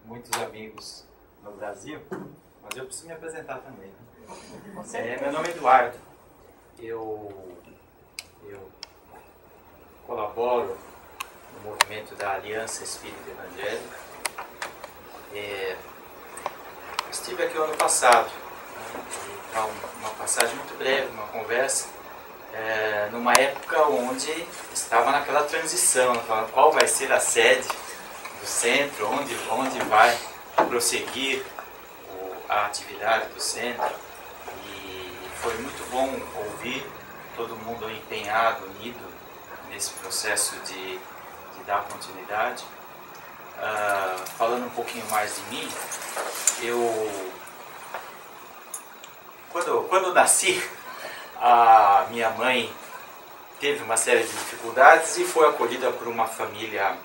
muitos amigos no Brasil, mas eu preciso me apresentar também. Meu nome é Eduardo, eu colaboro no movimento da Aliança Espírita Evangélica. Estive aqui o ano passado, para uma passagem muito breve, uma conversa, numa época onde estava naquela transição, falando qual vai ser a sede do centro, onde vai prosseguir a atividade do centro. E foi muito bom ouvir todo mundo empenhado, unido nesse processo de dar continuidade. Falando um pouquinho mais de mim, quando nasci, a minha mãe teve uma série de dificuldades e foi acolhida por uma família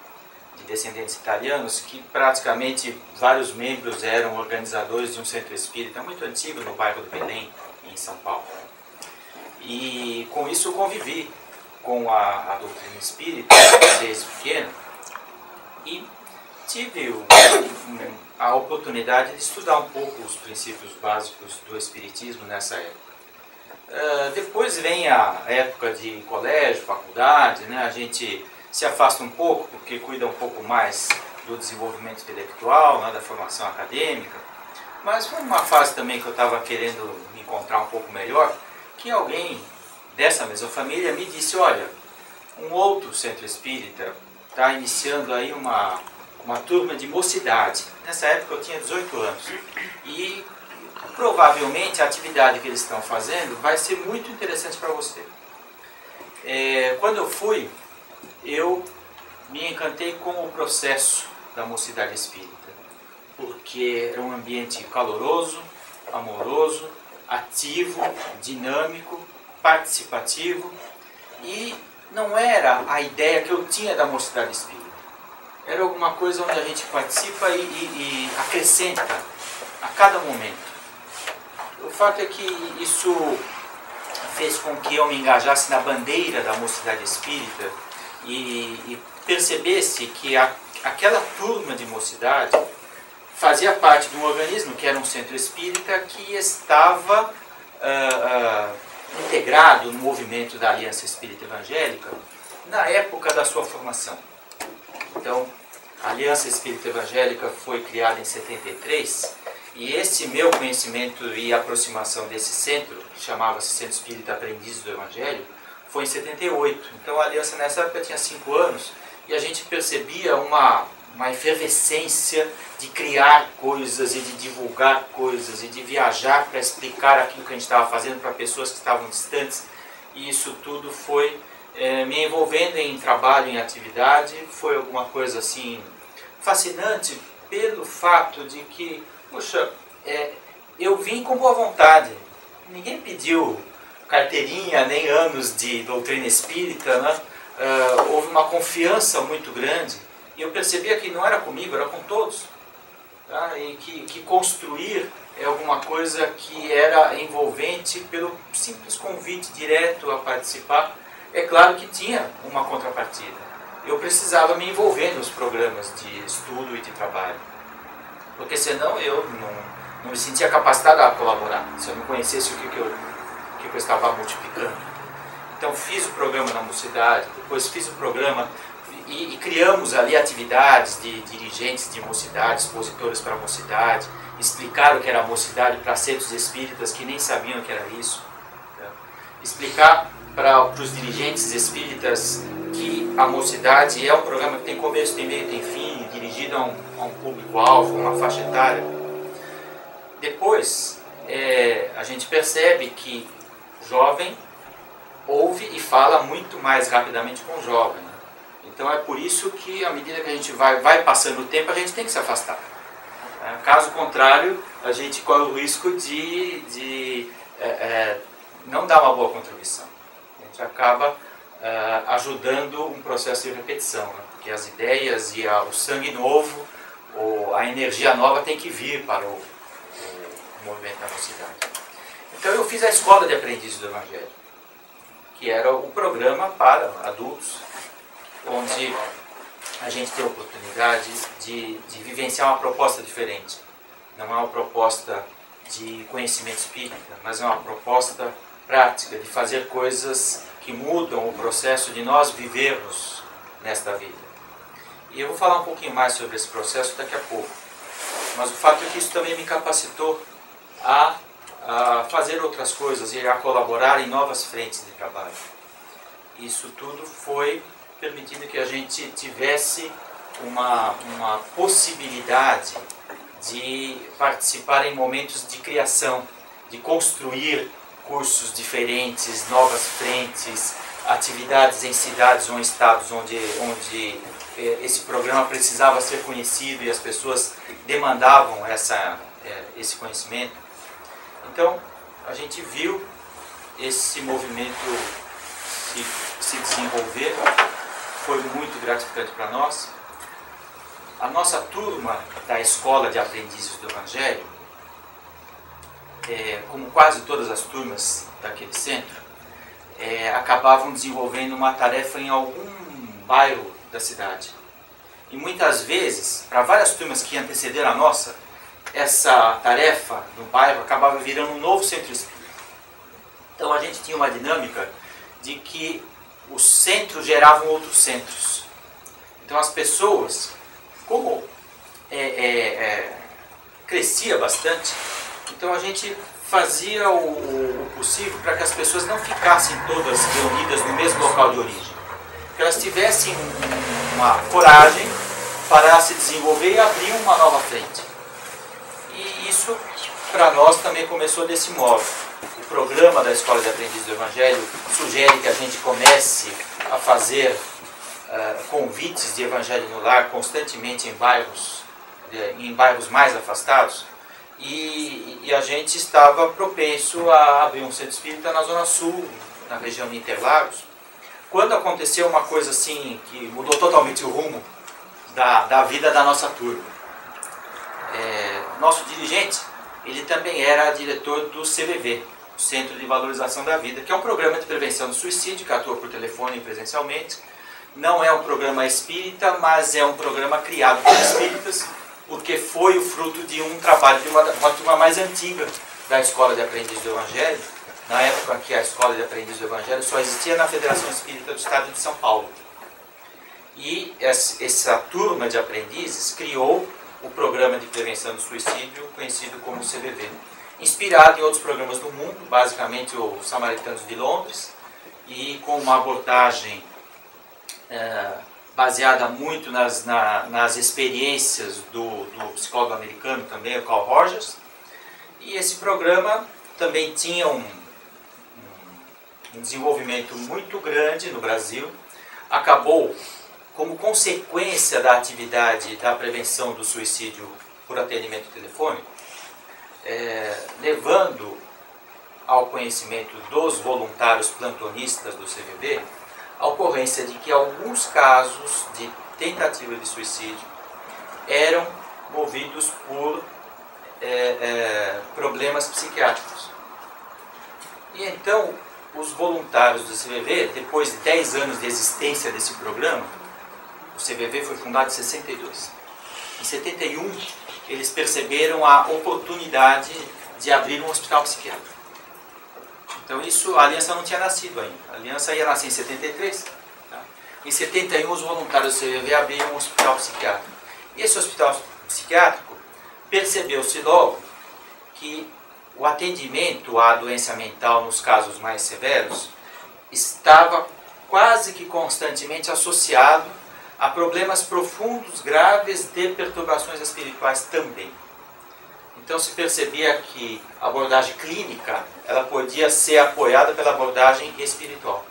de descendentes italianos que praticamente vários membros eram organizadores de um centro espírita muito antigo no bairro do Belém, em São Paulo. E com isso eu convivi com a doutrina espírita desde pequeno e tive a oportunidade de estudar um pouco os princípios básicos do espiritismo nessa época. Depois vem a época de colégio, faculdade, né? A gente se afasta um pouco porque cuida um pouco mais do desenvolvimento intelectual, né? Da formação acadêmica. Mas foi uma fase também que eu estava querendo me encontrar um pouco melhor, que alguém dessa mesma família me disse: olha, um outro centro espírita está iniciando aí uma turma de mocidade. Nessa época eu tinha 18 anos. E provavelmente a atividade que eles estão fazendo vai ser muito interessante para você. Quando eu fui, eu me encantei com o processo da mocidade espírita, porque era um ambiente caloroso, amoroso, ativo, dinâmico, participativo, e não era a ideia que eu tinha da mocidade espírita. Era alguma coisa onde a gente participa e acrescenta a cada momento. O fato é que isso fez com que eu me engajasse na bandeira da mocidade espírita e percebesse que aquela turma de mocidade fazia parte de um organismo que era um centro espírita que estava integrado no movimento da Aliança Espírita Evangélica na época da sua formação. Então, a Aliança Espírita Evangélica foi criada em 73, e esse meu conhecimento e aproximação desse centro, que chamava-se Centro Espírita Aprendizes do Evangelho, foi em 78. Então a Aliança nessa época tinha 5 anos, e a gente percebia uma efervescência de criar coisas e de divulgar coisas e de viajar para explicar aquilo que a gente estava fazendo para pessoas que estavam distantes. E isso tudo foi me envolvendo em trabalho, em atividade. Foi alguma coisa assim fascinante pelo fato de que, puxa, eu vim com boa vontade. Ninguém pediu carteirinha nem anos de doutrina espírita, né? Houve uma confiança muito grande. E eu percebia que não era comigo, era com todos. Tá? E que construir é alguma coisa que era envolvente pelo simples convite direto a participar. É claro que tinha uma contrapartida. Eu precisava me envolver nos programas de estudo e de trabalho. Porque senão eu não me sentia capacitado a colaborar, se eu não conhecesse o que eu estava multiplicando. Então fiz o programa na mocidade, depois fiz o programa e criamos ali atividades de dirigentes de mocidade, expositores para a mocidade, explicar o que era a mocidade para centros espíritas que nem sabiam o que era isso. Tá? Explicar para os dirigentes espíritas que a mocidade é um programa que tem começo, tem meio, tem fim, dirigido a um público-alvo, uma faixa etária. Depois, a gente percebe que jovem ouve e fala muito mais rapidamente com o jovem. Né? Então é por isso que, à medida que a gente vai passando o tempo, a gente tem que se afastar. Caso contrário, a gente corre o risco de não dar uma boa contribuição. A gente acaba ajudando um processo de repetição, né? Porque as ideias e o sangue novo, a energia nova tem que vir para o movimento da mocidade. Então eu fiz a Escola de Aprendizes do Evangelho, que era o programa para adultos, onde a gente ter a oportunidade de vivenciar uma proposta diferente. Não é uma proposta de conhecimento espírita, mas é uma proposta prática de fazer coisas que mudam o processo de nós vivermos nesta vida. E eu vou falar um pouquinho mais sobre esse processo daqui a pouco. Mas o fato é que isso também me capacitou a fazer outras coisas e a colaborar em novas frentes de trabalho. Isso tudo foi permitindo que a gente tivesse uma possibilidade de participar em momentos de criação, de construir cursos diferentes, novas frentes, atividades em cidades ou em estados onde esse programa precisava ser conhecido e as pessoas demandavam esse conhecimento. Então, a gente viu esse movimento se desenvolver, foi muito gratificante para nós. A nossa turma da Escola de Aprendizes do Evangelho, como quase todas as turmas daquele centro, acabavam desenvolvendo uma tarefa em algum bairro da cidade. E muitas vezes, para várias turmas que antecederam a nossa, essa tarefa no bairro acabava virando um novo centro espírita. Então a gente tinha uma dinâmica de que os centros geravam outros centros. Então as pessoas, como crescia bastante, então a gente fazia o possível para que as pessoas não ficassem todas reunidas no mesmo local de origem. Que elas tivessem uma coragem para se desenvolver e abrir uma nova frente. E isso, para nós, também começou desse modo. O programa da Escola de Aprendizes do Evangelho sugere que a gente comece a fazer convites de Evangelho no Lar constantemente em bairros mais afastados. E a gente estava propenso a abrir um centro espírita na Zona Sul, na região de Interlagos. Quando aconteceu uma coisa assim, que mudou totalmente o rumo da vida da nossa turma. Nosso dirigente, ele também era diretor do CVV, o Centro de Valorização da Vida, que é um programa de prevenção do suicídio, que atua por telefone e presencialmente. Não é um programa espírita, mas é um programa criado por espíritas, porque foi o fruto de um trabalho de uma turma mais antiga da Escola de Aprendizes do Evangelho, na época que a Escola de Aprendizes do Evangelho só existia na Federação Espírita do Estado de São Paulo. E essa turma de aprendizes criou o programa de prevenção do suicídio, conhecido como CVV, inspirado em outros programas do mundo, basicamente os Samaritanos de Londres, e com uma abordagem baseada muito nas experiências do psicólogo americano também, o Carl Rogers. E esse programa também tinha um desenvolvimento muito grande no Brasil. Acabou, como consequência da atividade da prevenção do suicídio por atendimento telefônico, levando ao conhecimento dos voluntários plantonistas do CVV a ocorrência de que alguns casos de tentativa de suicídio eram movidos por problemas psiquiátricos. E então, os voluntários do CVV, depois de 10 anos de existência desse programa, o CVV foi fundado em 62. Em 71, eles perceberam a oportunidade de abrir um hospital psiquiátrico. Então a Aliança não tinha nascido ainda. A Aliança ia nascer em 73. Tá? Em 71, os voluntários do CVV abriram um hospital psiquiátrico. E esse hospital psiquiátrico percebeu-se logo que o atendimento à doença mental nos casos mais severos estava quase que constantemente associado a problemas profundos, graves de perturbações espirituais também. Então se percebia que a abordagem clínica ela podia ser apoiada pela abordagem espiritual.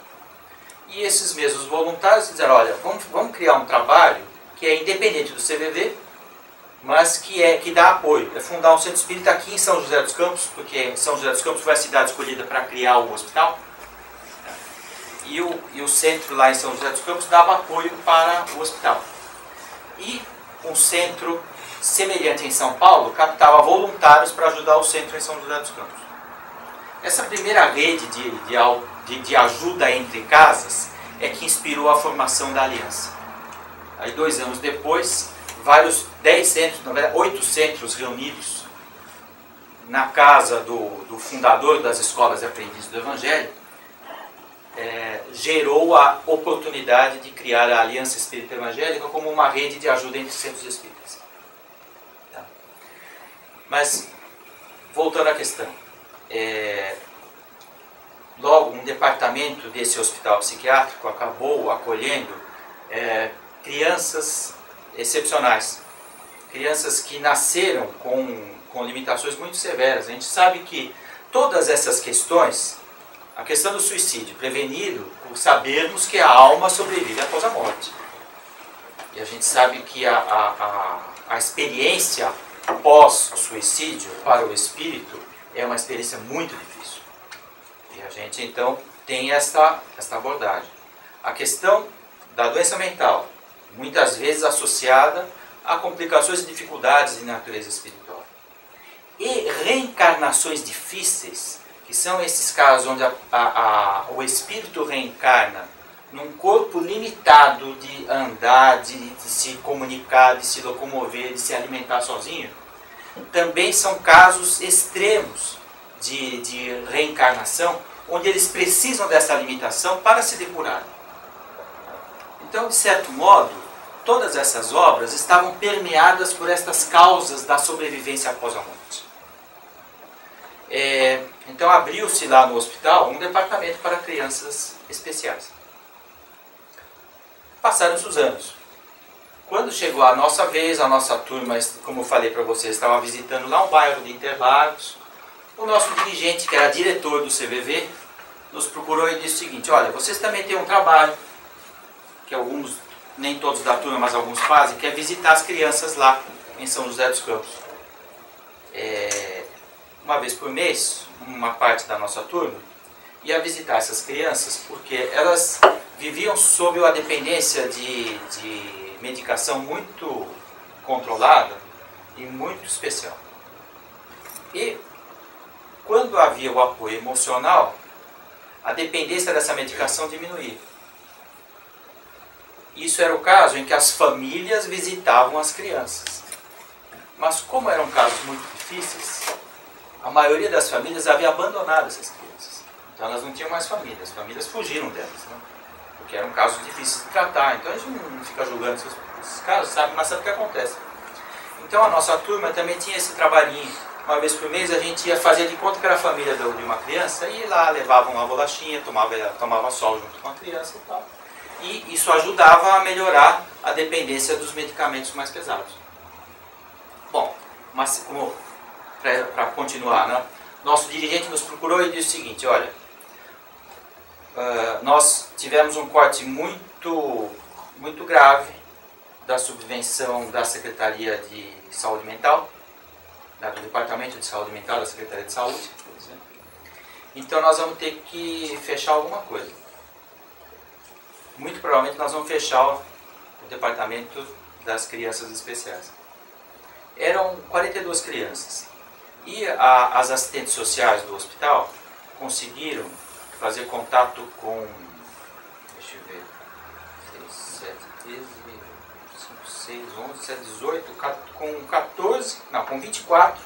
E esses mesmos voluntários disseram, olha, vamos criar um trabalho que é independente do CVV, mas que dá apoio. É fundar um centro espírita aqui em São José dos Campos, porque São José dos Campos foi a cidade escolhida para criar o hospital. E o centro lá em São José dos Campos dava apoio para o hospital. E um centro semelhante em São Paulo captava voluntários para ajudar o centro em São José dos Campos. Essa primeira rede de ajuda entre casas é que inspirou a formação da Aliança. Aí 2 anos depois, vários 10 centros, na verdade 8 centros reunidos na casa do fundador das escolas de aprendizes do Evangelho, gerou a oportunidade de criar a Aliança Espírita Evangélica como uma rede de ajuda entre centros espíritas. Tá? Mas, voltando à questão, logo um departamento desse hospital psiquiátrico acabou acolhendo crianças excepcionais, crianças que nasceram com limitações muito severas. A gente sabe que todas essas questões, a questão do suicídio prevenido, por sabermos que a alma sobrevive após a morte. E a gente sabe que a experiência pós-suicídio para o espírito é uma experiência muito difícil. E a gente então tem esta abordagem. A questão da doença mental, muitas vezes associada a complicações e dificuldades de natureza espiritual. E reencarnações difíceis, que são esses casos onde o espírito reencarna num corpo limitado de andar, de se comunicar, de se locomover, de se alimentar sozinho, também são casos extremos de reencarnação, onde eles precisam dessa limitação para se depurar. Então, de certo modo, todas essas obras estavam permeadas por estas causas da sobrevivência após a morte. Então abriu-se lá no hospital um departamento para crianças especiais. Passaram-se os anos. Quando chegou a nossa vez, a nossa turma, como eu falei para vocês, estava visitando lá um bairro de Interlagos, o nosso dirigente, que era diretor do CVV, nos procurou e disse o seguinte: olha, vocês também têm um trabalho, que alguns, nem todos da turma, mas alguns fazem, que é visitar as crianças lá em São José dos Campos. Uma vez por mês, uma parte da nossa turma ia visitar essas crianças, porque elas viviam sob a dependência de medicação muito controlada e muito especial. E quando havia o apoio emocional, a dependência dessa medicação diminuía. Isso era o caso em que as famílias visitavam as crianças. Mas como eram casos muito difíceis, a maioria das famílias havia abandonado essas crianças. Então elas não tinham mais família, as famílias fugiram delas, né? Porque eram casos difíceis de tratar. Então a gente não fica julgando esses casos, sabe? Mas sabe o que acontece. Então a nossa turma também tinha esse trabalhinho. Uma vez por mês a gente ia fazer de conta que era a família de uma criança, e lá levavam uma bolachinha, tomava sol junto com a criança e tal. E isso ajudava a melhorar a dependência dos medicamentos mais pesados. Bom, mas para continuar, né? Nosso dirigente nos procurou e disse o seguinte: olha, nós tivemos um corte muito grave da subvenção da Secretaria de Saúde Mental, do Departamento de Saúde Mental da Secretaria de Saúde, por exemplo. Então nós vamos ter que fechar alguma coisa. Muito provavelmente nós vamos fechar o Departamento das Crianças Especiais. Eram 42 crianças. E as assistentes sociais do hospital conseguiram fazer contato com, deixa eu ver, 6, 7, 13, 5, 6, 11, 7, 18, com 24,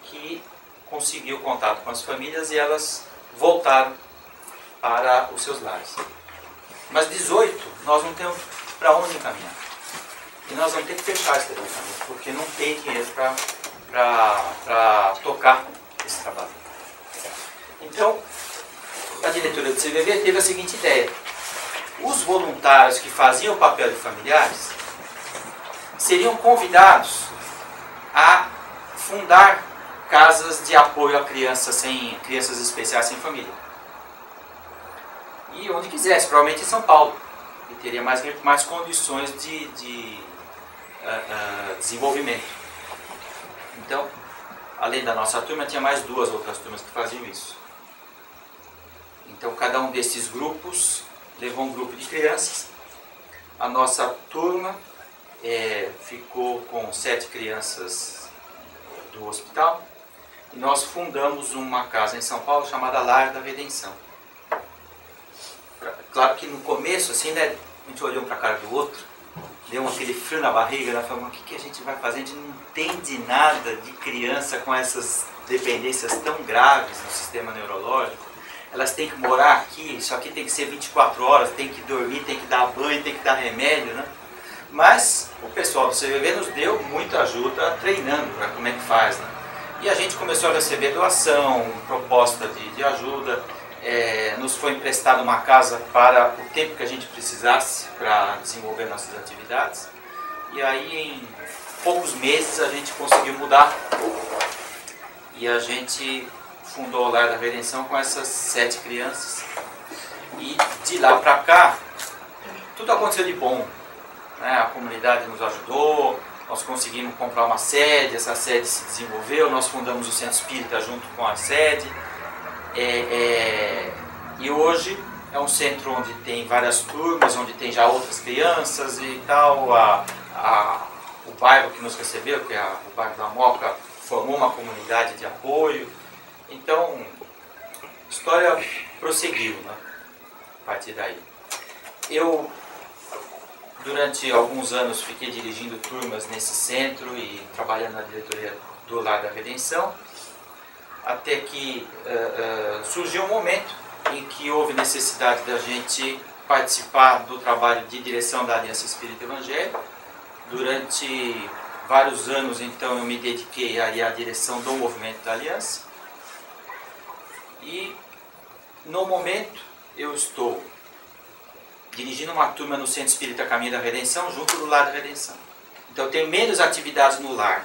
que conseguiu contato com as famílias e elas voltaram para os seus lares. Mas 18, nós não temos para onde encaminhar. E nós vamos ter que fechar esse departamento, porque não tem dinheiro para tocar esse trabalho. Então, a diretoria do CVV teve a seguinte ideia: os voluntários que faziam o papel de familiares seriam convidados a fundar casas de apoio a crianças especiais sem família. E onde quisesse, provavelmente em São Paulo, que teria mais condições de desenvolvimento. Então, além da nossa turma, tinha mais 2 outras turmas que faziam isso. Então, cada um desses grupos levou um grupo de crianças. A nossa turma ficou com 7 crianças do hospital. E nós fundamos uma casa em São Paulo chamada Lar da Redenção. Claro que no começo, assim, né, a gente olhou um para a cara do outro, deu aquele frio na barriga, ela falou, o que a gente vai fazer? A gente não entende nada de criança com essas dependências tão graves no sistema neurológico. Elas têm que morar aqui, isso aqui tem que ser 24 horas, tem que dormir, tem que dar banho, tem que dar remédio, né? Mas o pessoal do CVV nos deu muita ajuda treinando para como é que faz, né? E a gente começou a receber doação, proposta de ajuda, nos foi emprestada uma casa para o tempo que a gente precisasse para desenvolver nossas atividades. E aí em poucos meses a gente conseguiu mudar e a gente fundou o Lar da Redenção com essas 7 crianças. E de lá para cá, tudo aconteceu de bom. A comunidade nos ajudou, nós conseguimos comprar uma sede, essa sede se desenvolveu, nós fundamos o Centro Espírita junto com a sede. E hoje é um centro onde tem várias turmas, onde tem já outras crianças e tal. O bairro que nos recebeu, que é o bairro da Moca, formou uma comunidade de apoio. Então, a história prosseguiu, né? A partir daí. Eu, durante alguns anos, fiquei dirigindo turmas nesse centro e trabalhando na diretoria do Lar da Redenção, até que surgiu um momento em que houve necessidade da gente participar do trabalho de direção da Aliança Espírita Evangélica. Durante vários anos, então, eu me dediquei aí à direção do movimento da Aliança. E, no momento, eu estou dirigindo uma turma no Centro Espírita Caminho da Redenção, junto do Lar da Redenção. Então, eu tenho menos atividades no lar,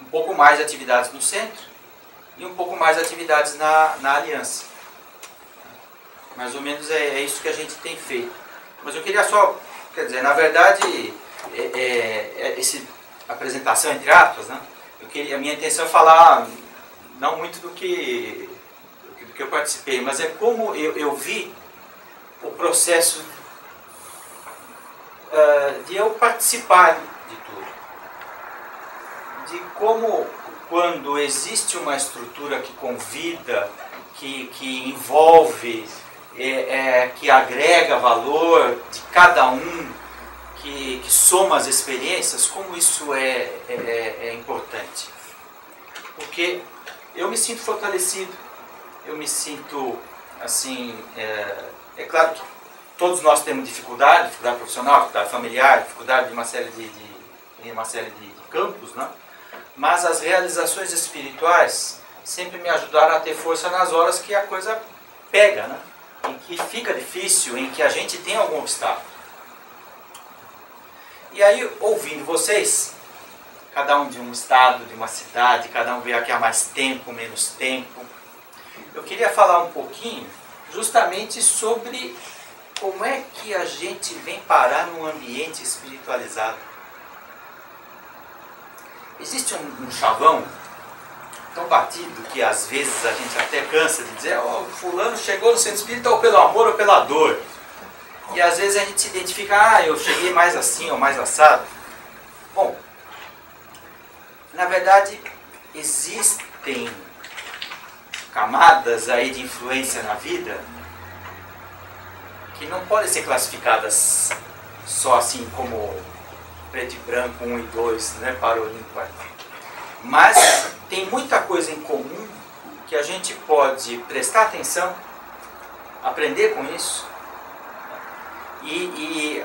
um pouco mais atividades no centro e um pouco mais atividades na Aliança. Mais ou menos é isso que a gente tem feito. Mas eu queria só, quer dizer, na verdade, essa apresentação, entre aspas, né? A minha intenção é falar não muito do que eu participei, mas é como eu vi o processo de eu participar de tudo. De como, quando existe uma estrutura que convida, que envolve, que agrega valor de cada um, que soma as experiências, como isso é importante. Porque eu me sinto fortalecido, eu me sinto, assim, é claro que todos nós temos dificuldade profissional, dificuldade familiar, dificuldade de uma série de campos, né? Mas as realizações espirituais sempre me ajudaram a ter força nas horas que a coisa pega, né? Em que fica difícil, em que a gente tem algum obstáculo. E aí, ouvindo vocês, cada um de um estado, de uma cidade, cada um veio aqui há mais tempo, menos tempo, eu queria falar um pouquinho justamente sobre como é que a gente vem parar num ambiente espiritualizado. Existe um chavão tão batido que às vezes a gente até cansa de dizer, fulano chegou no centro espírita ou pelo amor ou pela dor. E às vezes a gente se identifica, eu cheguei mais assim ou mais assado. Bom, na verdade existem camadas aí de influência na vida que não podem ser classificadas só assim como preto e branco, 1 e 2, né, para o ímpar. Mas tem muita coisa em comum que a gente pode prestar atenção, aprender com isso, e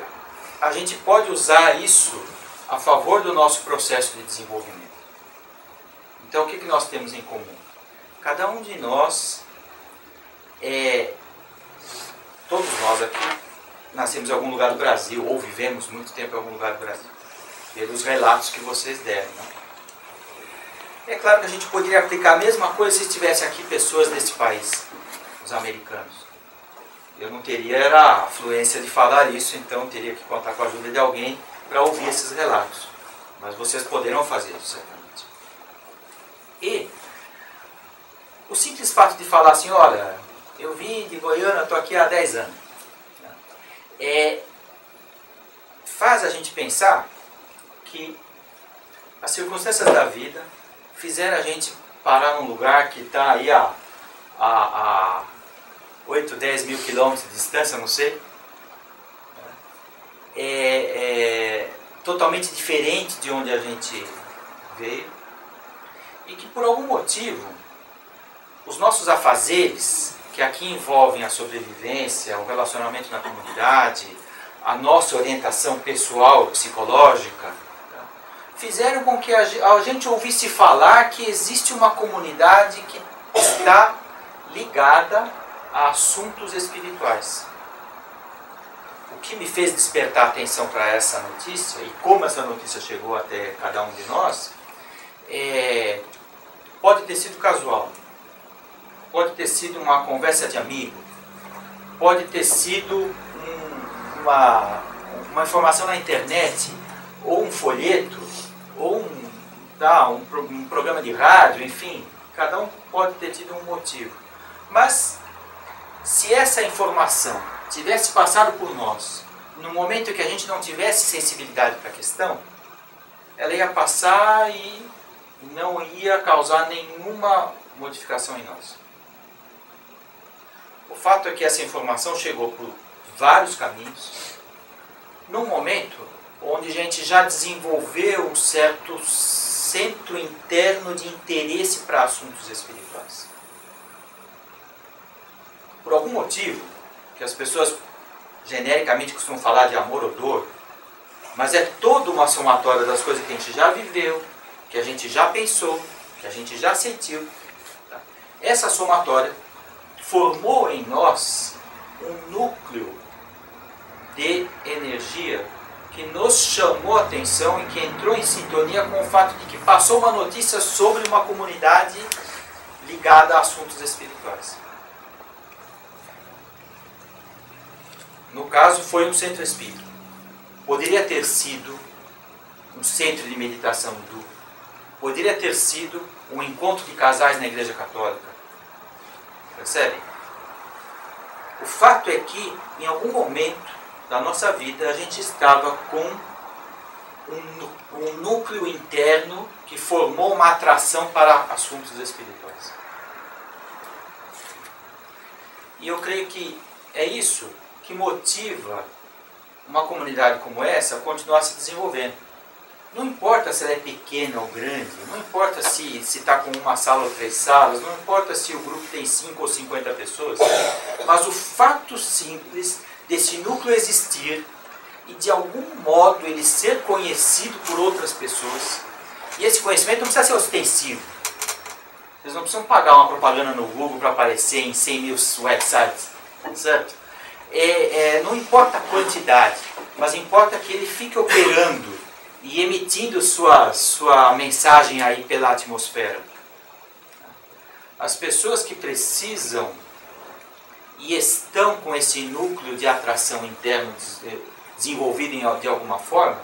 a gente pode usar isso a favor do nosso processo de desenvolvimento. Então, o que nós temos em comum? Cada um de nós, todos nós aqui, nascemos em algum lugar do Brasil, ou vivemos muito tempo em algum lugar do Brasil, pelos relatos que vocês deram, né? É claro que a gente poderia aplicar a mesma coisa se tivesse aqui pessoas desse país, os americanos. Eu não teria a fluência de falar isso, então teria que contar com a ajuda de alguém para ouvir esses relatos. Mas vocês poderão fazer isso, certamente. E o simples fato de falar assim, olha, eu vim de Goiânia, estou aqui há 10 anos, faz a gente pensar que as circunstâncias da vida fizeram a gente parar num lugar que está aí a 8, 10 mil quilômetros de distância, não sei. totalmente diferente de onde a gente veio, e que por algum motivo os nossos afazeres, que aqui envolvem a sobrevivência, o relacionamento na comunidade, a nossa orientação pessoal, psicológica, fizeram com que a gente ouvisse falar que existe uma comunidade que está ligada a assuntos espirituais. O que me fez despertar atenção para essa notícia, e como essa notícia chegou até cada um de nós, pode ter sido casual, pode ter sido uma conversa de amigo, pode ter sido uma informação na internet, ou um folheto, ou um programa de rádio, enfim, cada um pode ter tido um motivo. Mas se essa informação tivesse passado por nós, no momento que a gente não tivesse sensibilidade para a questão, ela ia passar e não ia causar nenhuma modificação em nós. O fato é que essa informação chegou por vários caminhos, num momento onde a gente já desenvolveu um certo centro interno de interesse para assuntos espirituais. Por algum motivo, que as pessoas genericamente costumam falar de amor ou dor, mas é toda uma somatória das coisas que a gente já viveu, que a gente já pensou, que a gente já sentiu. Tá? Essa somatória formou em nós um núcleo de energia que nos chamou a atenção e que entrou em sintonia com o fato de que passou uma notícia sobre uma comunidade ligada a assuntos espirituais. No caso, foi um centro espírita. Poderia ter sido um centro de meditação hindu. Poderia ter sido um encontro de casais na Igreja Católica. Percebem? O fato é que, em algum momento da nossa vida, a gente estava com um núcleo interno que formou uma atração para assuntos espirituais. E eu creio que é isso que motiva uma comunidade como essa a continuar se desenvolvendo. Não importa se ela é pequena ou grande, não importa se está com uma sala ou 3 salas, não importa se o grupo tem 5 ou 50 pessoas, mas o fato simples desse núcleo existir e de algum modo ele ser conhecido por outras pessoas, e esse conhecimento não precisa ser ostensivo. Vocês não precisam pagar uma propaganda no Google para aparecer em 100 mil websites, certo? Não importa a quantidade, mas importa que ele fique operando e emitindo sua mensagem aí pela atmosfera. As pessoas que precisam e estão com esse núcleo de atração interno desenvolvido de alguma forma,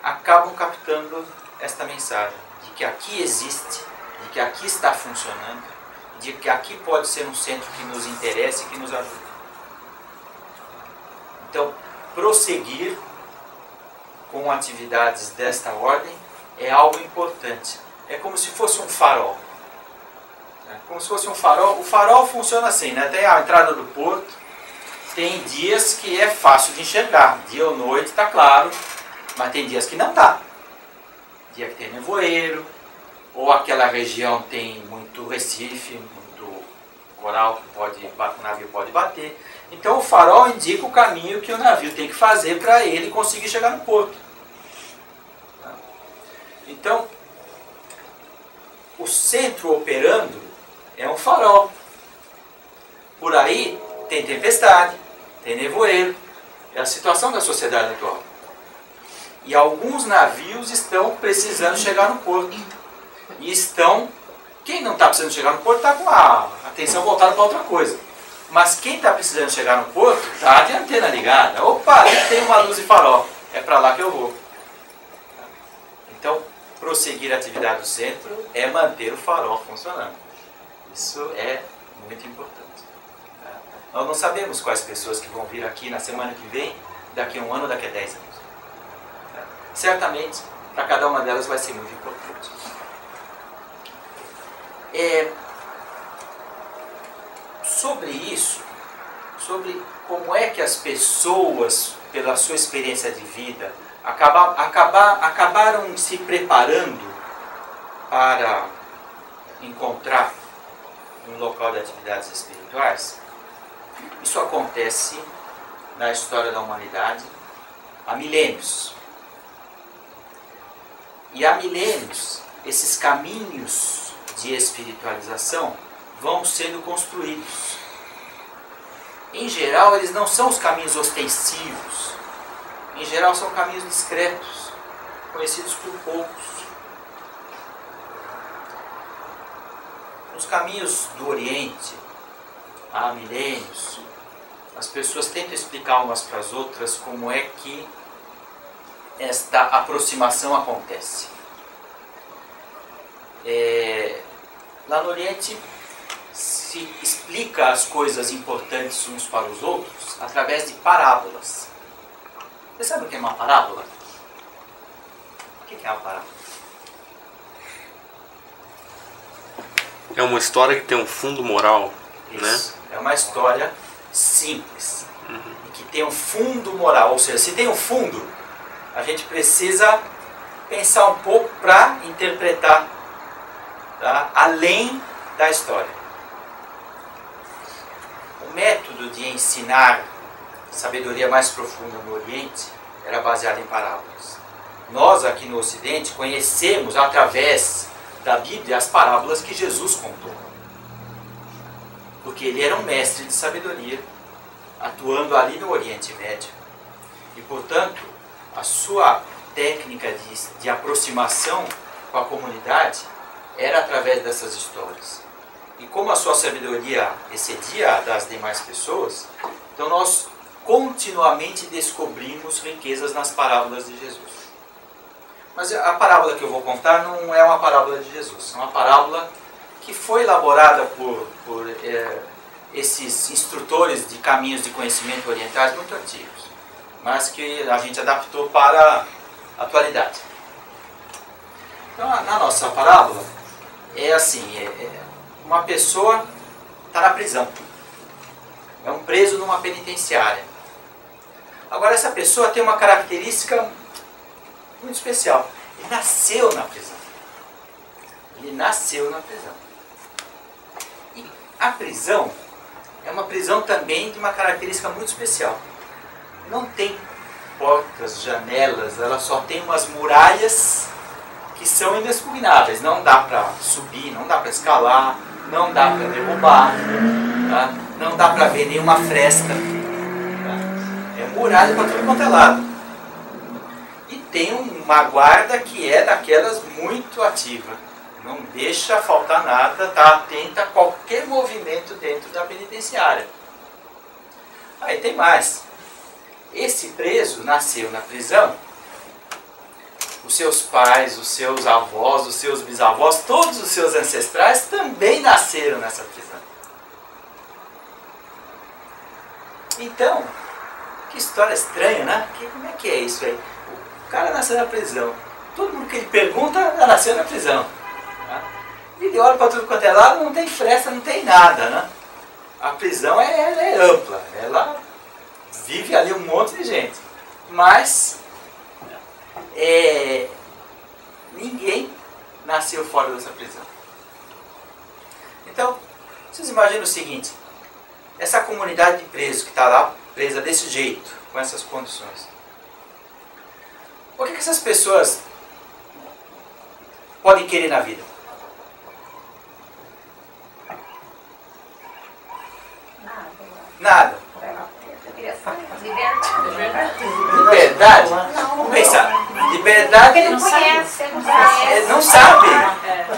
acabam captando esta mensagem de que aqui existe, de que aqui está funcionando, de que aqui pode ser um centro que nos interessa e que nos ajuda. Então, prosseguir com atividades desta ordem é algo importante. É como se fosse um farol. Como se fosse um farol. O farol funciona assim, né? Tem a entrada do porto, tem dias que é fácil de enxergar. Dia ou noite está claro, mas tem dias que não dá. Dia que tem nevoeiro, ou aquela região tem muito recife, muito coral que o navio pode bater. Então o farol indica o caminho que o navio tem que fazer para ele conseguir chegar no porto. Então, o centro operando é um farol. Por aí tem tempestade, tem nevoeiro. É a situação da sociedade atual. E alguns navios estão precisando chegar no porto. E quem não está precisando chegar no porto está com a atenção voltada para outra coisa. Mas quem está precisando chegar no porto está de antena ligada. Opa, ali tem uma luz e farol. É para lá que eu vou. Então, prosseguir a atividade do centro é manter o farol funcionando. Isso é muito importante. Nós não sabemos quais pessoas que vão vir aqui na semana que vem, daqui a 1 ano ou daqui a 10 anos. Certamente, para cada uma delas vai ser muito importante. Sobre isso, sobre como é que as pessoas, pela sua experiência de vida, acabaram se preparando para encontrar um local de atividades espirituais. Isso acontece na história da humanidade há milênios. E há milênios, esses caminhos de espiritualização vão sendo construídos. Em geral, eles não são os caminhos ostensivos. Em geral, são caminhos discretos, conhecidos por poucos. Nos caminhos do Oriente, há milênios, as pessoas tentam explicar umas para as outras como é que esta aproximação acontece. Lá no Oriente se explica as coisas importantes uns para os outros através de parábolas. Você sabe o que é uma parábola? O que é uma parábola? É uma história que tem um fundo moral, Isso. Né? É uma história simples, que tem um fundo moral. Ou seja, se tem um fundo, a gente precisa pensar um pouco para interpretar, tá? Além da história. O método de ensinar sabedoria mais profunda no Oriente era baseado em parábolas. Nós aqui no Ocidente conhecemos através da Bíblia as parábolas que Jesus contou. Porque ele era um mestre de sabedoria, atuando ali no Oriente Médio. E, portanto, a sua técnica de aproximação com a comunidade era através dessas histórias. E como a sua sabedoria excedia a das demais pessoas, então nós continuamente descobrimos riquezas nas parábolas de Jesus. Mas a parábola que eu vou contar não é uma parábola de Jesus, é uma parábola que foi elaborada por esses instrutores de caminhos de conhecimento orientais muito antigos, mas que a gente adaptou para a atualidade. Então, na nossa parábola, é assim, uma pessoa está na prisão, é um preso numa penitenciária. Agora, essa pessoa tem uma característica muito especial. Ele nasceu na prisão. Ele nasceu na prisão. E a prisão é uma prisão também de uma característica muito especial. Não tem portas, janelas, ela só tem umas muralhas que são inexpugnáveis. Não dá para subir, não dá para escalar, não dá para derrubar, tá? Não dá para ver nenhuma fresta. Tá? É muralha para tudo quanto é lado. E tem uma guarda que é daquelas muito ativa. Não deixa faltar nada, está atenta a qualquer movimento dentro da penitenciária. Aí tem mais. Esse preso nasceu na prisão. Os seus pais, os seus avós, os seus bisavós, todos os seus ancestrais também nasceram nessa prisão. Então, que história estranha, né? Como é que é isso aí? O cara nasceu na prisão. Todo mundo que ele pergunta, ela nasceu na prisão. Tá? Ele olha para tudo quanto é lado, não tem fresta, não tem nada, né? A prisão ela é ampla, ela vive ali um monte de gente. Mas ninguém nasceu fora dessa prisão. Então, vocês imaginam o seguinte: essa comunidade de presos que está lá, presa desse jeito, com essas condições. O que essas pessoas podem querer na vida? Nada. Liberdade? Vamos pensar. Liberdade. Ele não conhece, Ele não sabe.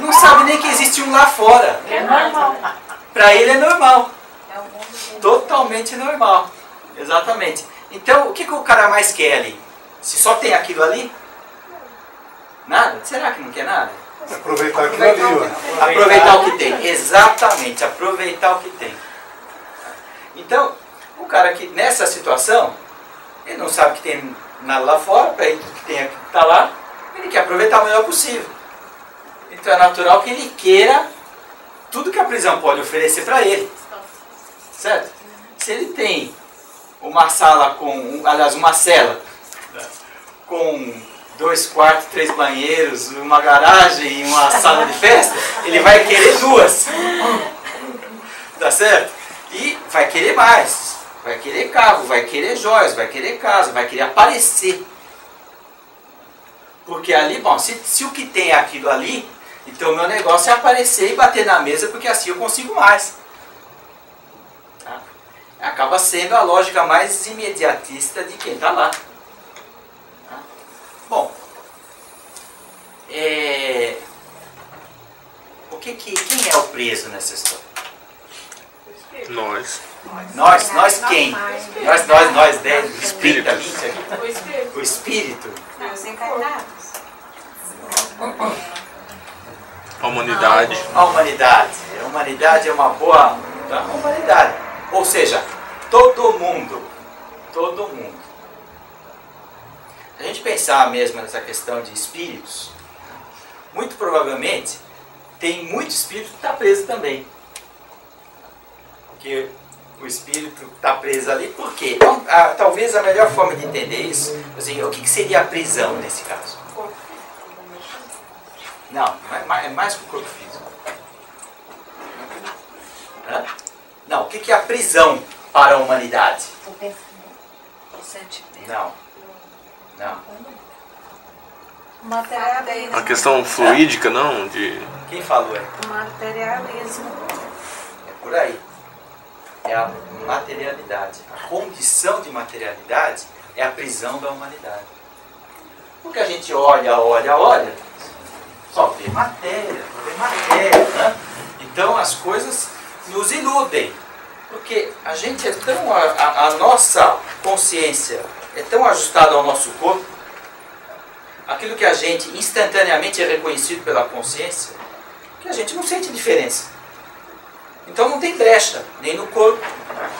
Não sabe nem que existe um lá fora. É normal. Para ele é normal. Totalmente normal. Exatamente. Então, o que o cara mais quer ali? Se só tem aquilo ali? Nada? Será que não quer nada? Aproveitar aquilo ali, ué. Aproveitar o que tem. Exatamente, aproveitar o que tem. Então, o cara que nessa situação, ele não sabe que tem nada lá fora, para ele que tem aqui que está lá, ele quer aproveitar o melhor possível. Então é natural que ele queira tudo que a prisão pode oferecer para ele. Certo? Se ele tem uma sala aliás, uma cela com 2 quartos, 3 banheiros, uma garagem e uma sala de festa, ele vai querer 2. Tá certo? E vai querer mais. Vai querer carro, vai querer joias, vai querer casa, vai querer aparecer. Porque ali, bom, se o que tem é aquilo ali, então o meu negócio é aparecer e bater na mesa, porque assim eu consigo mais. Tá? Acaba sendo a lógica mais imediatista de quem está lá. Tá? Bom, quem é o preso nessa história? Nós. Nós quem? Nós, 10, Espírito. 30, 20 aqui? O Espírito. Não, os encarnados. A humanidade. A humanidade. A humanidade é uma boa... Tá? A humanidade. Ou seja, todo mundo. Todo mundo. Se a gente pensar mesmo nessa questão de espíritos, muito provavelmente tem muito espírito que está preso também. Porque o espírito está preso ali, por quê? Então, talvez a melhor forma de entender isso, assim, o que seria a prisão nesse caso? Não, é mais que o corpo físico. Hã? Não, o que é a prisão para a humanidade? O pensamento, o sentimento. Não. O materialismo. A questão fluídica, não? Quem falou aí? O materialismo. É por aí. É a materialidade. A condição de materialidade é a prisão da humanidade. Porque a gente olha, só vê matéria, né? Então as coisas nos iludem. Porque a gente é tão... A nossa consciência é tão ajustada ao nosso corpo, aquilo que a gente instantaneamente é reconhecido pela consciência, que a gente não sente diferença. Então não tem brecha, nem no corpo,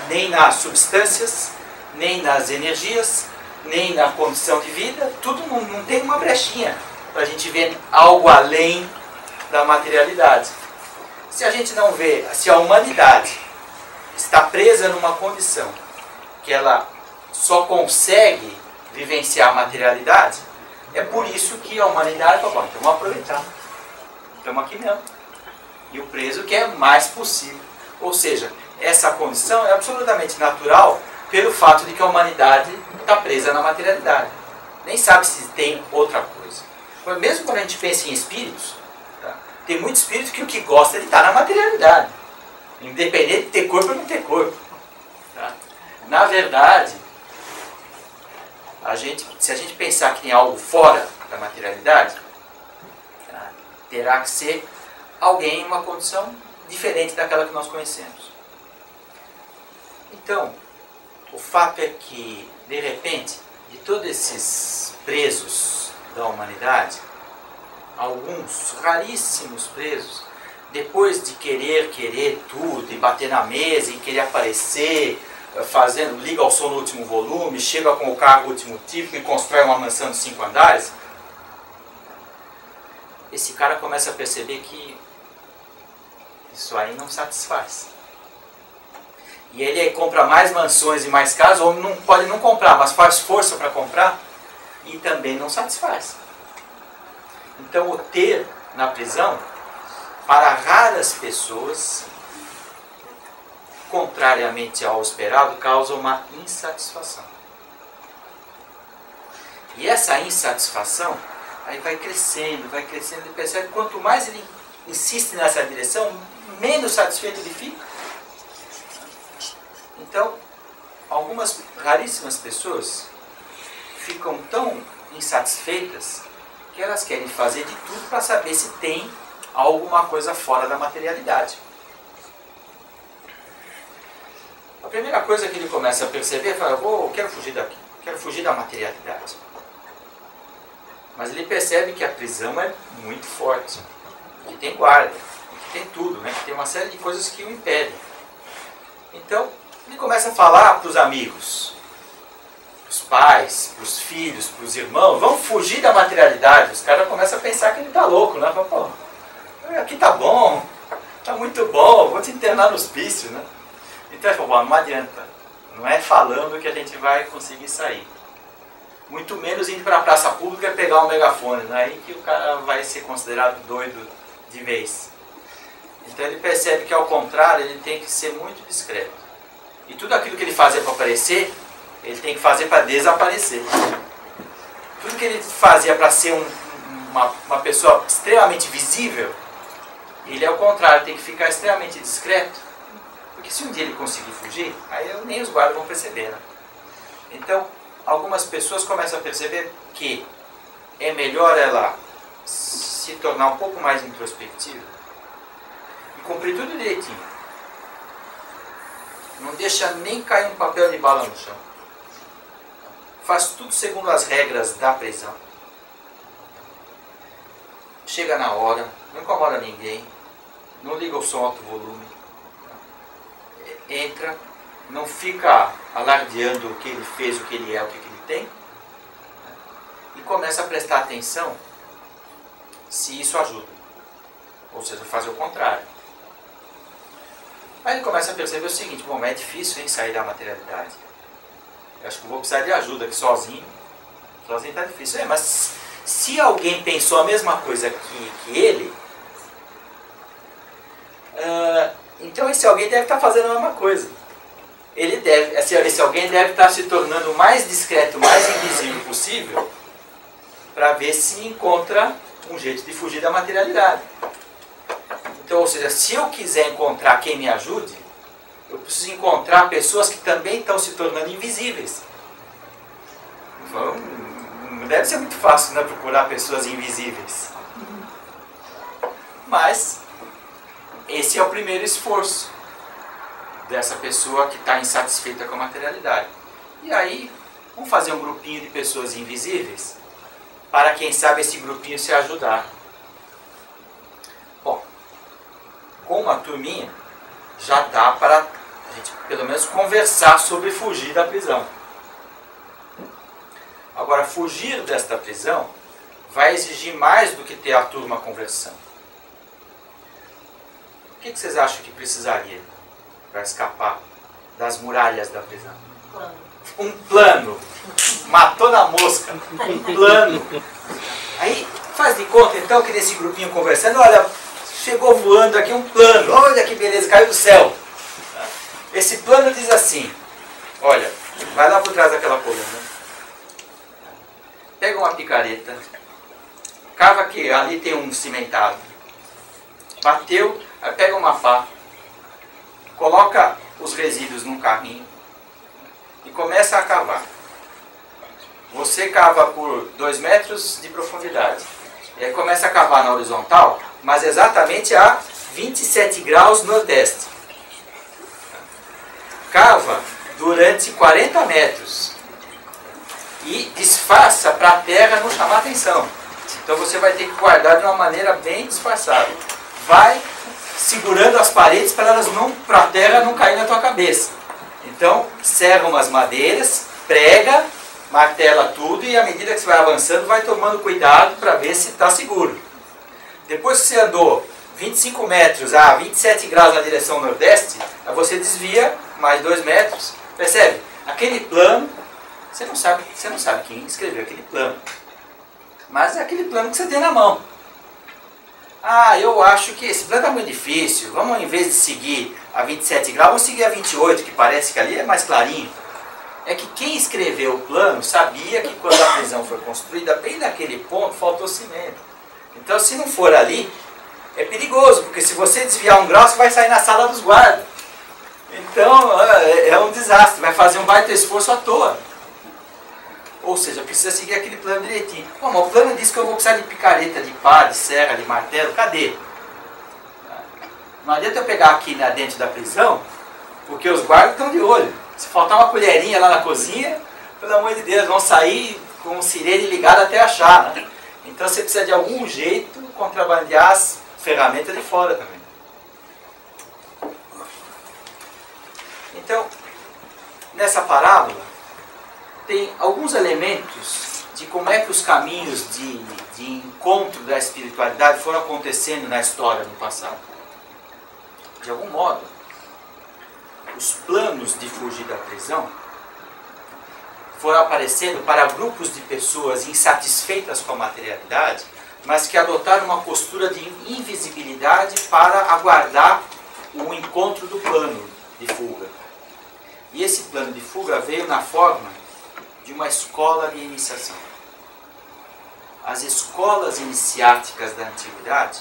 nem nas substâncias, nem nas energias, nem na condição de vida, tudo não tem uma brechinha para a gente ver algo além da materialidade. Se a gente não vê, se a humanidade está presa numa condição que ela só consegue vivenciar a materialidade, é por isso que a humanidade fala, bom, então vamos aproveitar, estamos aqui mesmo. E o preso quer mais possível. Ou seja, essa condição é absolutamente natural pelo fato de que a humanidade está presa na materialidade. Nem sabe se tem outra coisa. Mesmo quando a gente pensa em espíritos, tá? Tem muito espírito que o que gosta é de estar na materialidade. Independente de ter corpo ou não ter corpo. Tá? Na verdade, se a gente pensar que tem algo fora da materialidade, tá? Terá que ser alguém em uma condição diferente daquela que nós conhecemos. Então, o fato é que, de repente, de todos esses presos da humanidade, alguns raríssimos presos, depois de querer tudo, e bater na mesa, e querer aparecer, liga ao som no último volume, chega com o carro último tipo e constrói uma mansão de 5 andares, esse cara começa a perceber que isso aí não satisfaz. E ele compra mais mansões e mais casas, ou não pode não comprar, mas faz força para comprar, e também não satisfaz. Então o ter na prisão, para raras pessoas, contrariamente ao esperado, causa uma insatisfação. E essa insatisfação aí vai crescendo, e percebe que quanto mais ele insiste nessa direção, menos satisfeito ele fica. Então, algumas raríssimas pessoas ficam tão insatisfeitas que elas querem fazer de tudo para saber se tem alguma coisa fora da materialidade. A primeira coisa que ele começa a perceber é falar, eu quero fugir daqui, quero fugir da materialidade. Mas ele percebe que a prisão é muito forte, que tem guarda, que tem tudo, né? Que tem uma série de coisas que o impedem. Então, ele começa a falar para os amigos, para os pais, para os filhos, para os irmãos, vamos fugir da materialidade. Os caras começam a pensar que ele está louco, né? Fala, pô, aqui tá bom, tá muito bom, vou te internar no hospício, né? Então ele falou, não adianta, não é falando que a gente vai conseguir sair. Muito menos indo para a praça pública pegar um megafone. Não é aí que o cara vai ser considerado doido de vez. Então ele percebe que, ao contrário, ele tem que ser muito discreto. E tudo aquilo que ele fazia para aparecer, ele tem que fazer para desaparecer. Tudo que ele fazia para ser uma pessoa extremamente visível, ele, ao contrário, tem que ficar extremamente discreto. Porque se um dia ele conseguir fugir, aí nem os guardas vão perceber, né? Então, algumas pessoas começam a perceber que é melhor ela se tornar um pouco mais introspectiva e cumprir tudo direitinho. Não deixa nem cair um papel de bala no chão. Faz tudo segundo as regras da prisão. Chega na hora, não incomoda ninguém, não liga o som alto volume. Entra, não fica alardeando o que ele fez, o que ele é, o que ele tem, e começa a prestar atenção se isso ajuda. Ou seja, fazer o contrário. Aí ele começa a perceber o seguinte: bom, é difícil sair da materialidade. Eu acho que eu vou precisar de ajuda, que sozinho está difícil. Mas se alguém pensou a mesma coisa que ele, então esse alguém deve estar fazendo a mesma coisa. Esse alguém deve estar se tornando o mais discreto, mais invisível possível, para ver se encontra um jeito de fugir da materialidade. Então, ou seja, se eu quiser encontrar quem me ajude, eu preciso encontrar pessoas que também estão se tornando invisíveis. Então, não deve ser muito fácil, né, procurar pessoas invisíveis. Mas esse é o primeiro esforço dessa pessoa que está insatisfeita com a materialidade. E aí, vamos fazer um grupinho de pessoas invisíveis, para quem sabe esse grupinho se ajudar. Bom, com uma turminha, já dá para a gente pelo menos conversar sobre fugir da prisão. Agora, fugir desta prisão vai exigir mais do que ter a turma conversando. O que vocês acham que precisaria para escapar das muralhas da prisão? Um plano. Matou na mosca. Um plano. Aí, faz de conta então que nesse grupinho conversando, olha, chegou voando aqui um plano. Olha que beleza, caiu do céu. Esse plano diz assim: olha, vai lá por trás daquela coluna, pega uma picareta, cava que ali tem um cimentado, bateu, aí pega uma pá, coloca os resíduos num carrinho e começa a cavar. Você cava por 2 metros de profundidade. E aí começa a cavar na horizontal, mas exatamente a 27 graus nordeste. Cava durante 40 metros. E disfarça para a terra não chamar atenção. Então você vai ter que guardar de uma maneira bem disfarçada. Vai segurando as paredes para a terra não cair na tua cabeça. Então, serra umas madeiras, prega, martela tudo e à medida que você vai avançando, vai tomando cuidado para ver se está seguro. Depois que você andou 25 metros a 27 graus na direção nordeste, aí você desvia mais 2 metros. Percebe? Aquele plano, você não sabe quem escreveu aquele plano. Mas é aquele plano que você tem na mão. Ah, eu acho que esse plano é muito difícil. Vamos, em vez de seguir a 27 graus, vamos seguir a 28, que parece que ali é mais clarinho. É que quem escreveu o plano sabia que quando a prisão foi construída, bem naquele ponto, faltou cimento. Então, se não for ali, é perigoso, porque se você desviar 1 grau, você vai sair na sala dos guardas. Então, é um desastre, vai fazer um baita esforço à toa. Ou seja, precisa seguir aquele plano direitinho. Bom, mas o plano diz que eu vou precisar de picareta, de pá, de serra, de martelo. Cadê? Não adianta eu pegar aqui dentro da prisão, porque os guardas estão de olho. Se faltar uma colherinha lá na cozinha, pelo amor de Deus, vão sair com o sirene ligado até achar, né? Então você precisa de algum jeito contrabandear as ferramentas de fora também. Então, nessa parábola, tem alguns elementos de como é que os caminhos de encontro da espiritualidade foram acontecendo na história no passado. De algum modo, os planos de fugir da prisão foram aparecendo para grupos de pessoas insatisfeitas com a materialidade, mas que adotaram uma postura de invisibilidade para aguardar o encontro do plano de fuga. E esse plano de fuga veio na forma de uma escola de iniciação. As escolas iniciáticas da antiguidade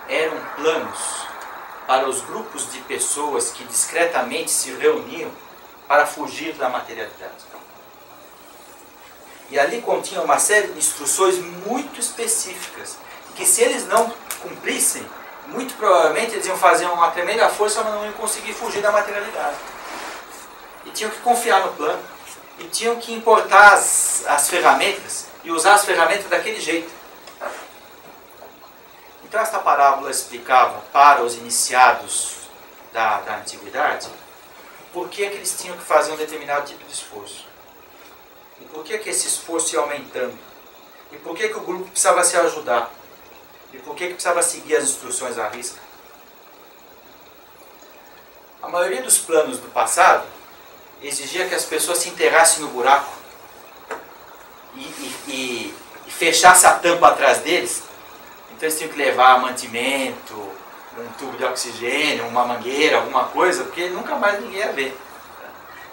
eram planos para os grupos de pessoas que discretamente se reuniam para fugir da materialidade. E ali continha uma série de instruções muito específicas, que se eles não cumprissem, muito provavelmente eles iam fazer uma tremenda força, mas não iam conseguir fugir da materialidade. E tinham que confiar no plano, e tinham que importar as ferramentas, e usar as ferramentas daquele jeito. Então esta parábola explicava para os iniciados da antiguidade por que eles tinham que fazer um determinado tipo de esforço. E por que esse esforço ia aumentando? E por que o grupo precisava se ajudar? E por que precisava seguir as instruções à risca? A maioria dos planos do passado exigia que as pessoas se enterrassem no buraco e fechassem a tampa atrás deles. Então eles tinham que levar mantimento, um tubo de oxigênio, uma mangueira, alguma coisa, porque nunca mais ninguém ia ver.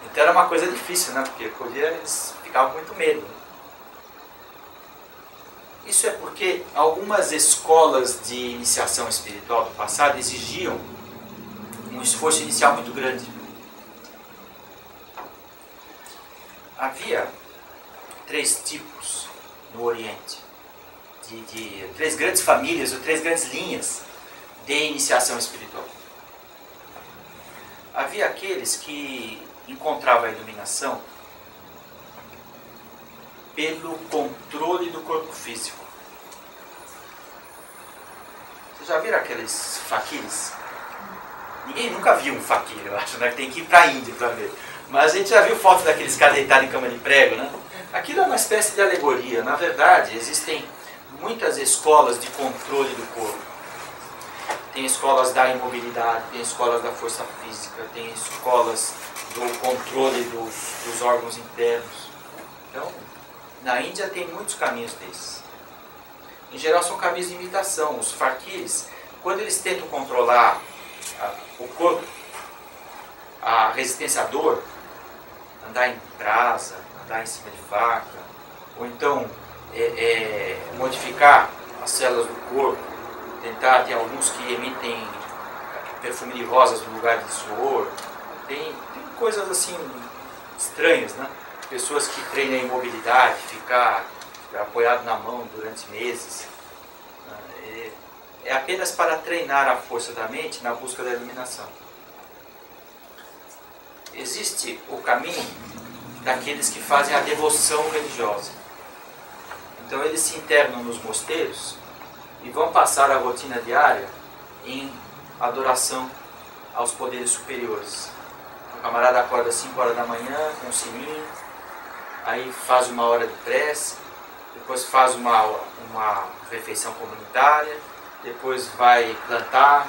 Então era uma coisa difícil, né? Porque eles ficavam com muito medo. Isso é porque algumas escolas de iniciação espiritual do passado exigiam um esforço inicial muito grande. Havia 3 tipos no Oriente, de 3 grandes famílias, ou 3 grandes linhas de iniciação espiritual. Havia aqueles que encontravam a iluminação pelo controle do corpo físico. Vocês já viram aqueles faquires? Ninguém nunca viu um faquir, eu acho, né? Tem que ir para a Índia para ver. Mas a gente já viu foto daqueles caras deitados em cama de prego, né? Aquilo é uma espécie de alegoria. Na verdade, existem muitas escolas de controle do corpo. Tem escolas da imobilidade, tem escolas da força física, tem escolas do controle dos órgãos internos. Então, na Índia tem muitos caminhos desses. Em geral são caminhos de imitação. Os faquires, quando eles tentam controlar o corpo, a resistência à dor, andar em brasa, andar em cima de faca, ou então modificar as células do corpo, tentar, tem alguns que emitem perfume de rosas no lugar de suor, tem coisas assim estranhas, né? Pessoas que treinam a imobilidade, ficar apoiado na mão durante meses. É apenas para treinar a força da mente na busca da iluminação. Existe o caminho daqueles que fazem a devoção religiosa. Então eles se internam nos mosteiros e vão passar a rotina diária em adoração aos poderes superiores. O camarada acorda às 5 horas da manhã com um sininho, aí faz uma hora de prece, depois faz uma refeição comunitária, depois vai plantar,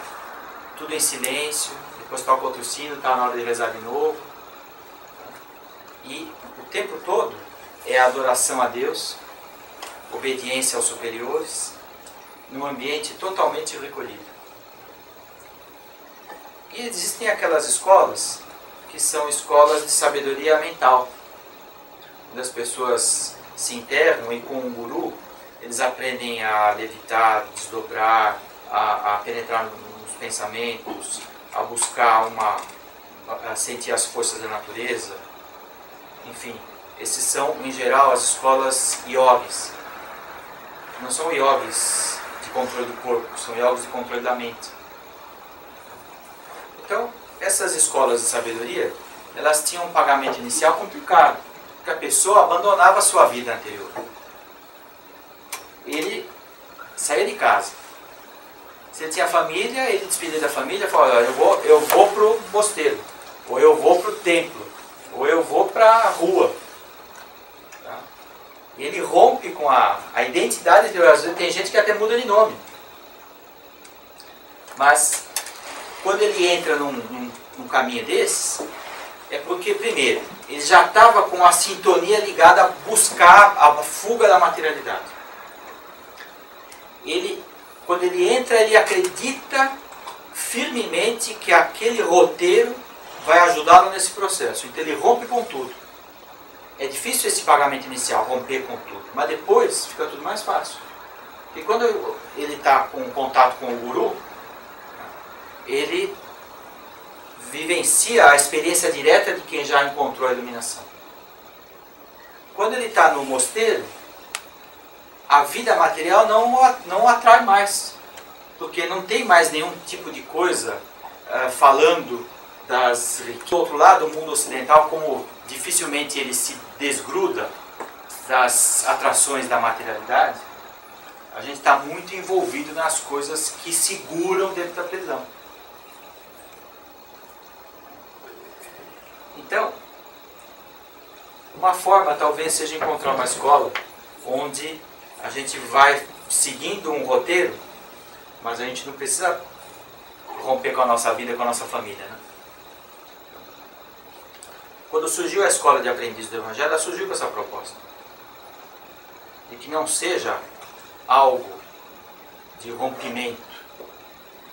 tudo em silêncio, depois toca outro sino, está na hora de rezar de novo. E o tempo todo é adoração a Deus, obediência aos superiores, num ambiente totalmente recolhido. E existem aquelas escolas que são escolas de sabedoria mental, onde as pessoas se internam e com um guru eles aprendem a levitar, desdobrar, a penetrar nos pensamentos, a buscar a sentir as forças da natureza. Enfim, esses são, em geral, as escolas yogis. Não são yogis de controle do corpo, são yogis de controle da mente. Então, essas escolas de sabedoria, elas tinham um pagamento inicial complicado, porque a pessoa abandonava a sua vida anterior. Ele saía de casa. Se ele tinha família, ele despedia da família e falava: eu vou para o mosteiro, ou eu vou para o templo, ou eu vou para a rua. Tá? E ele rompe com a identidade dele. Às vezes tem gente que até muda de nome. Mas quando ele entra num caminho desses, é porque, primeiro, ele já estava com a sintonia ligada a buscar a fuga da materialidade. Quando ele entra, ele acredita firmemente que aquele roteiro vai ajudá-lo nesse processo. Então ele rompe com tudo. É difícil esse pagamento inicial, romper com tudo, mas depois fica tudo mais fácil. Porque quando ele está com contato com o guru, ele vivencia a experiência direta de quem já encontrou a iluminação. Quando ele está no mosteiro, a vida material não o atrai mais, porque não tem mais nenhum tipo de coisa falando das riquezas. Do outro lado, o mundo ocidental, como dificilmente ele se desgruda das atrações da materialidade, a gente está muito envolvido nas coisas que seguram dentro da prisão. Então, uma forma talvez seja encontrar uma escola onde a gente vai seguindo um roteiro, mas a gente não precisa romper com a nossa vida, com a nossa família, né? Quando surgiu a escola de aprendiz do Evangelho, ela surgiu com essa proposta. De que não seja algo de rompimento,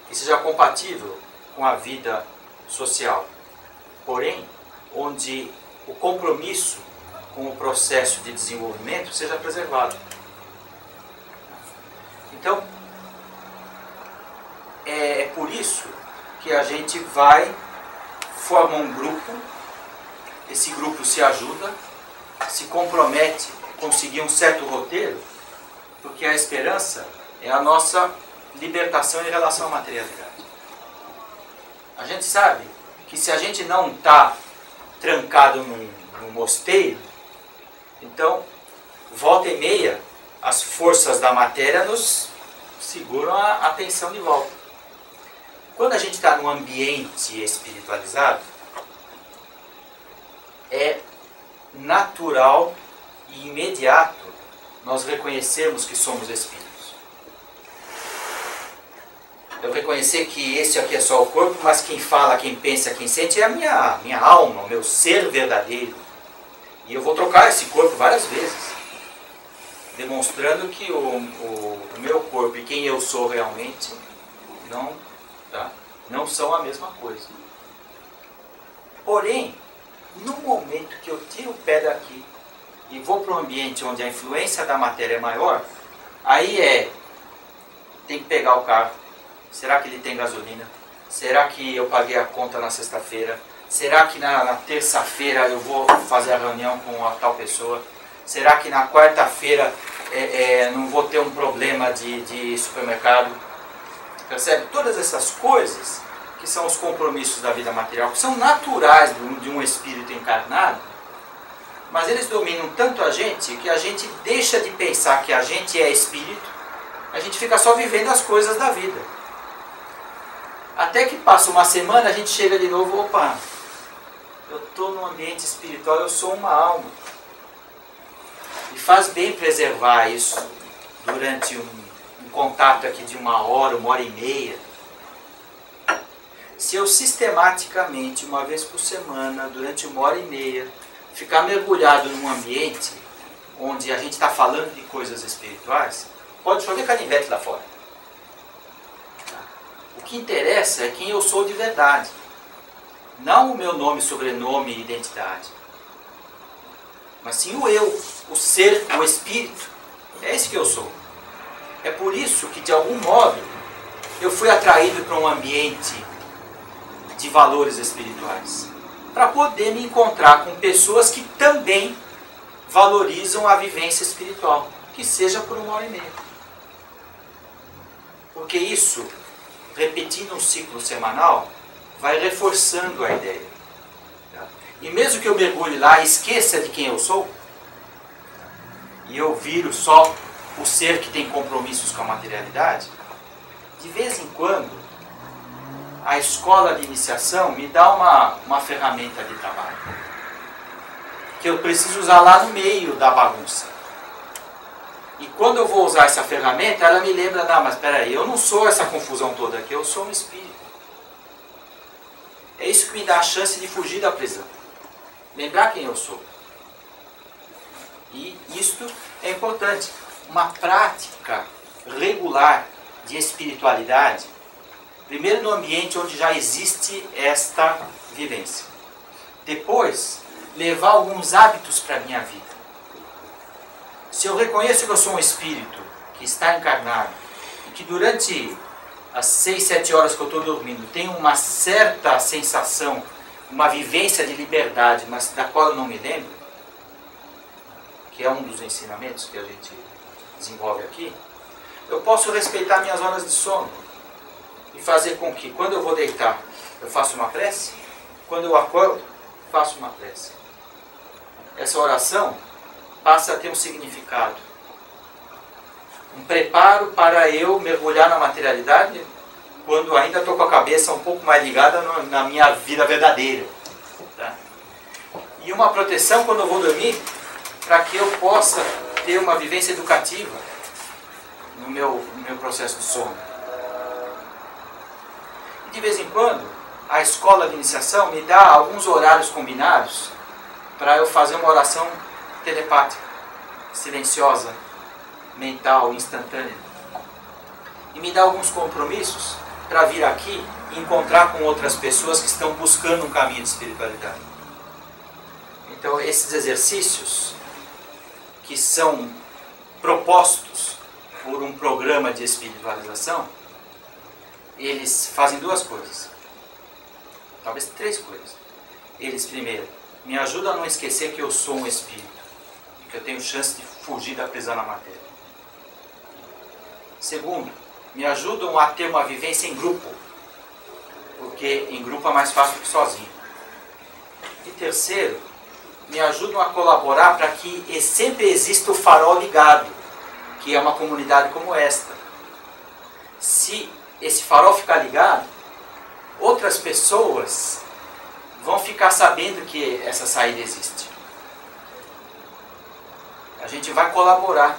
que seja compatível com a vida social. Porém, onde o compromisso com o processo de desenvolvimento seja preservado. Então, é por isso que a gente forma um grupo, esse grupo se ajuda, se compromete a conseguir um certo roteiro, porque a esperança é a nossa libertação em relação à materialidade. A gente sabe que se a gente não está trancado num mosteiro, então, volta e meia, as forças da matéria nos seguram a atenção de volta. Quando a gente está num ambiente espiritualizado, é natural e imediato nós reconhecermos que somos espíritos. Eu reconhecer que esse aqui é só o corpo, mas quem fala, quem pensa, quem sente é a minha alma, o meu ser verdadeiro. E eu vou trocar esse corpo várias vezes, demonstrando que o meu corpo e quem eu sou realmente não são a mesma coisa. Porém, no momento que eu tiro o pé daqui e vou para um ambiente onde a influência da matéria é maior, aí tem que pegar o carro. Será que ele tem gasolina? Será que eu paguei a conta na sexta-feira? Será que na terça-feira eu vou fazer a reunião com a tal pessoa? Será que na quarta-feira não vou ter um problema de supermercado? Percebe? Todas essas coisas que são os compromissos da vida material, que são naturais de um espírito encarnado, mas eles dominam tanto a gente que a gente deixa de pensar que a gente é espírito, a gente fica só vivendo as coisas da vida. Até que passa uma semana, a gente chega de novo, opa, eu estou num ambiente espiritual, eu sou uma alma. E faz bem preservar isso durante um contato aqui de 1 hora, 1 hora e meia. Se eu sistematicamente, uma vez por semana, durante 1 hora e meia, ficar mergulhado num ambiente onde a gente está falando de coisas espirituais, pode chover canivete lá fora. O que interessa é quem eu sou de verdade. Não o meu nome, sobrenome e identidade. Mas sim o eu, o ser, o espírito. É esse que eu sou. É por isso que, de algum modo, eu fui atraído para um ambiente de valores espirituais. Para poder me encontrar com pessoas que também valorizam a vivência espiritual. Que seja por 1 hora e meia. Porque isso, repetindo um ciclo semanal, vai reforçando a ideia. E mesmo que eu mergulhe lá e esqueça de quem eu sou, e eu viro só o ser que tem compromissos com a materialidade, de vez em quando, a escola de iniciação me dá uma ferramenta de trabalho, que eu preciso usar lá no meio da bagunça. E quando eu vou usar essa ferramenta, ela me lembra, não, mas espera aí, eu não sou essa confusão toda aqui, eu sou um espírito. É isso que me dá a chance de fugir da prisão. lembrar quem eu sou. E isto é importante. Uma prática regular de espiritualidade, primeiro no ambiente onde já existe esta vivência. Depois, levar alguns hábitos para a minha vida. Se eu reconheço que eu sou um espírito que está encarnado e que durante as 6, 7 horas que eu estou dormindo tenho uma certa sensação, uma vivência de liberdade, mas da qual eu não me lembro, que é um dos ensinamentos que a gente desenvolve aqui, eu posso respeitar minhas horas de sono e fazer com que, quando eu vou deitar, eu faça uma prece, quando eu acordo, faço uma prece. Essa oração passa a ter um significado, um preparo para eu mergulhar na materialidade quando ainda estou com a cabeça um pouco mais ligada na minha vida verdadeira, tá? E uma proteção quando eu vou dormir, para que eu possa ter uma vivência educativa no meu processo de sono. E de vez em quando, a escola de iniciação me dá alguns horários combinados para eu fazer uma oração telepática, silenciosa, mental, instantânea. E me dá alguns compromissos para vir aqui e encontrar com outras pessoas que estão buscando um caminho de espiritualidade. Então, esses exercícios que são propostos por um programa de espiritualização, eles fazem duas coisas. Talvez 3 coisas. Eles, primeiro, me ajudam a não esquecer que eu sou um espírito, que eu tenho chance de fugir da prisão na matéria. Segundo, me ajudam a ter uma vivência em grupo, porque em grupo é mais fácil que sozinho. E terceiro, me ajudam a colaborar para que sempre exista o farol ligado, que é uma comunidade como esta. Se esse farol ficar ligado, outras pessoas vão ficar sabendo que essa saída existe. A gente vai colaborar,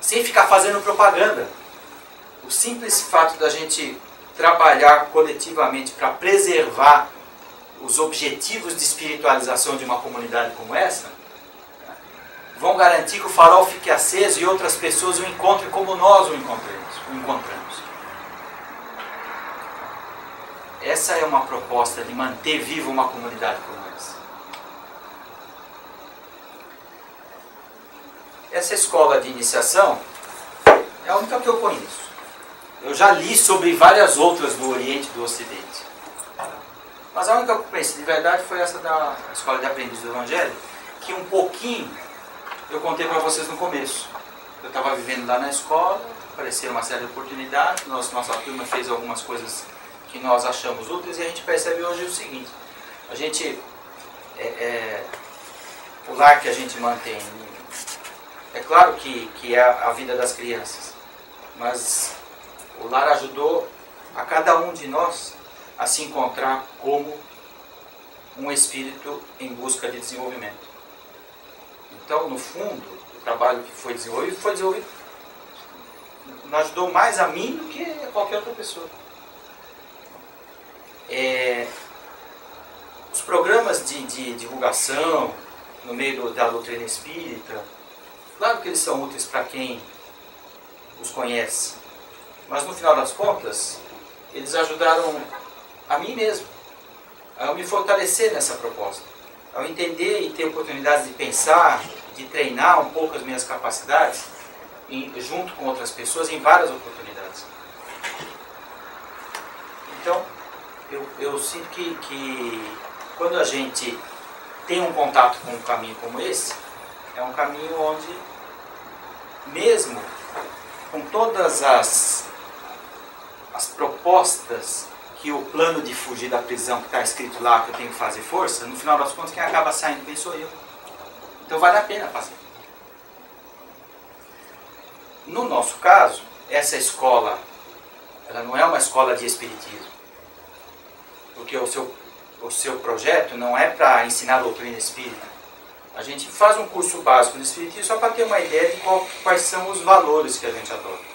sem ficar fazendo propaganda. O simples fato da gente trabalhar coletivamente para preservar os objetivos de espiritualização de uma comunidade como essa, vão garantir que o farol fique aceso e outras pessoas o encontrem como nós o encontramos. Essa é uma proposta de manter viva uma comunidade como essa. Essa escola de iniciação é a única que eu conheço. Eu já li sobre várias outras do Oriente e do Ocidente. Mas a única que eu conheci de verdade foi essa da Escola de Aprendiz do Evangelho, que um pouquinho eu contei para vocês no começo. Eu estava vivendo lá na escola, apareceram uma série de oportunidades, nossa turma fez algumas coisas que nós achamos úteis, e a gente percebe hoje o seguinte: a gente, o lar que a gente mantém, é claro que é a vida das crianças, mas o lar ajudou a cada um de nós a se encontrar como um espírito em busca de desenvolvimento. Então, no fundo, o trabalho que foi desenvolvido ajudou mais a mim do que a qualquer outra pessoa. Os programas de divulgação no meio da doutrina espírita, claro que eles são úteis para quem os conhece, mas no final das contas, eles ajudaram a mim mesmo, a eu me fortalecer nessa proposta, ao entender e ter oportunidade de pensar, de treinar um pouco as minhas capacidades, junto com outras pessoas, em várias oportunidades. Então, eu sinto que quando a gente tem um contato com um caminho como esse, é um caminho onde, mesmo com todas as propostas que o plano de fugir da prisão que está escrito lá, que eu tenho que fazer força, no final das contas quem acaba saindo bem sou eu. Então vale a pena fazer. No nosso caso, essa escola, ela não é uma escola de espiritismo, porque o seu projeto não é para ensinar a doutrina espírita. A gente faz um curso básico de espiritismo só para ter uma ideia de quais são os valores que a gente adota.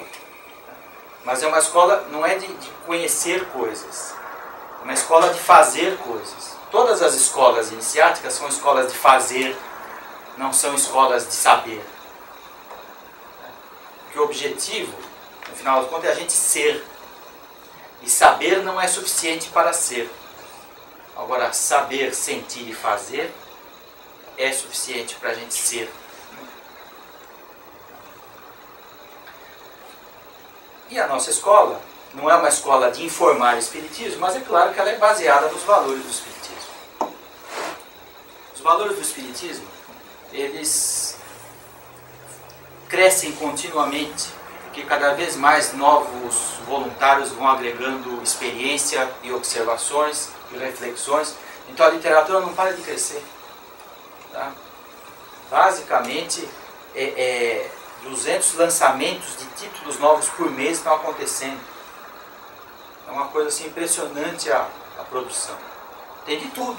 Mas é uma escola, não é de conhecer coisas, uma escola de fazer coisas. Todas as escolas iniciáticas são escolas de fazer, não são escolas de saber. Porque o objetivo, no final das contas, é a gente ser. E saber não é suficiente para ser. Agora, saber, sentir e fazer é suficiente para a gente ser. E a nossa escola não é uma escola de informar o Espiritismo, mas é claro que ela é baseada nos valores do Espiritismo. Os valores do Espiritismo, eles crescem continuamente, porque cada vez mais novos voluntários vão agregando experiência e observações e reflexões. Então a literatura não para de crescer. Tá? Basicamente, 200 lançamentos de títulos novos por mês estão acontecendo. É uma coisa assim, impressionante a produção. Tem de tudo.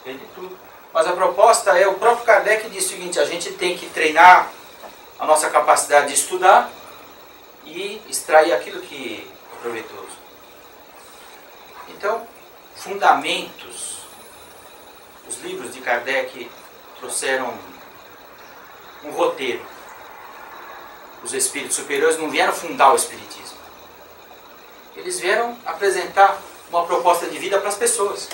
Tem de tudo. Mas a proposta é, o próprio Kardec diz o seguinte: a gente tem que treinar a nossa capacidade de estudar e extrair aquilo que é proveitoso. Então, fundamentos. Os livros de Kardec trouxeram um roteiro. Os espíritos superiores não vieram fundar o espiritismo. Eles vieram apresentar uma proposta de vida para as pessoas.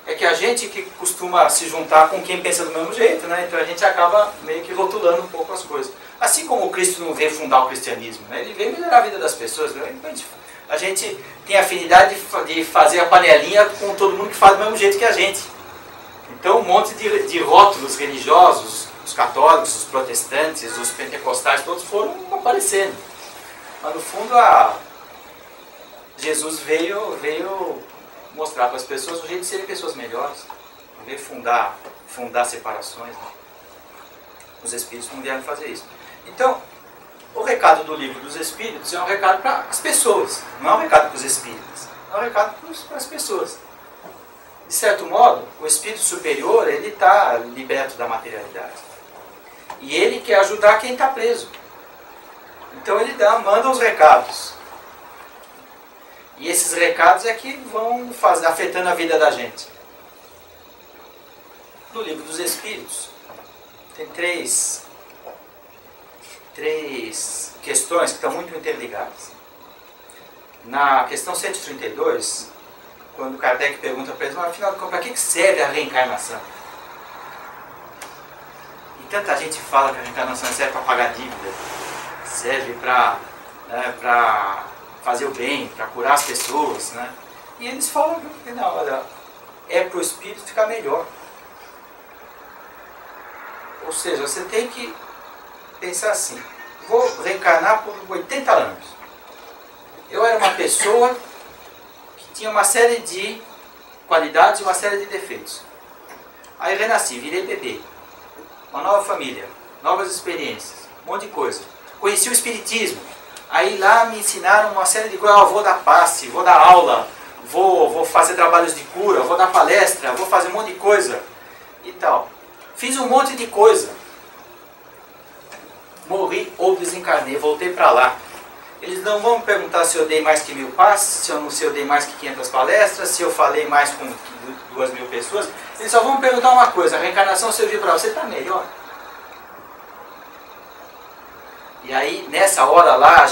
É que a gente que costuma se juntar com quem pensa do mesmo jeito, né? Então a gente acaba meio que rotulando um pouco as coisas. Assim como o Cristo não veio fundar o cristianismo, né? Ele veio melhorar a vida das pessoas. Né? A gente tem afinidade de fazer a panelinha com todo mundo que faz do mesmo jeito que a gente. Então um monte de rótulos religiosos, os católicos, os protestantes, os pentecostais, todos foram aparecendo. Mas no fundo Jesus veio mostrar para as pessoas o jeito de serem pessoas melhores. Não veio fundar separações. Né? Os espíritos não vieram fazer isso. Então, o recado do livro dos espíritos é um recado para as pessoas, não é um recado para os espíritos, é um recado para as pessoas. De certo modo, o espírito superior ele está liberto da materialidade. E ele quer ajudar quem está preso. Então ele manda os recados. E esses recados é que vão afetando a vida da gente. No livro dos Espíritos, tem três questões que estão muito interligadas. Na questão 132, quando Kardec pergunta para eles, mas afinal de contas, para que serve a reencarnação? E tanta gente fala que a reencarnação serve para pagar dívida, serve para fazer o bem, para curar as pessoas, né? E eles falam que não, olha, é para o espírito ficar melhor. Ou seja, você tem que pensar assim: vou reencarnar por 80 anos. Eu era uma pessoa que tinha uma série de qualidades e uma série de defeitos. Aí renasci, virei bebê, uma nova família, novas experiências, um monte de coisa. Conheci o espiritismo. Aí lá me ensinaram uma série de coisas. Vou dar passe, vou dar aula, vou fazer trabalhos de cura, vou dar palestra, vou fazer um monte de coisa e tal. Fiz um monte de coisa. Morri ou desencarnei, voltei para lá. Eles não vão me perguntar se eu dei mais que 1000 passes, se eu dei mais que 500 palestras, se eu falei mais com 2000 pessoas. Eles só vão me perguntar uma coisa: a reencarnação serviu para você, está melhor? E aí, nessa hora lá,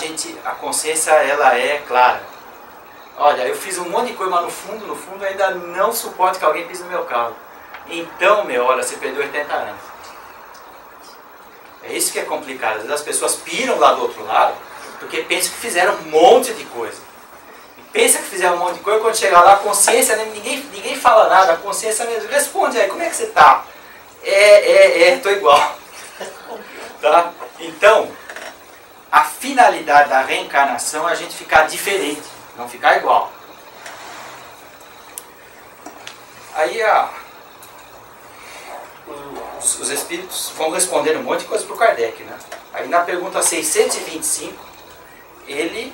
a consciência ela é clara. Olha, eu fiz um monte de coisa, mas no fundo, ainda não suporto que alguém pise no meu carro. Então, olha, você perdeu 80 anos. É isso que é complicado. Às vezes as pessoas piram lá do outro lado, porque pensam que fizeram um monte de coisa. E pensa que fizeram um monte de coisa, quando chegar lá, a consciência, ninguém fala nada, a consciência mesmo responde aí, como é que você está? Estou igual. Tá? Então, a finalidade da reencarnação é a gente ficar diferente, não ficar igual. Aí os espíritos vão responder um monte de coisa para o Kardec, né? Aí na pergunta 625, ele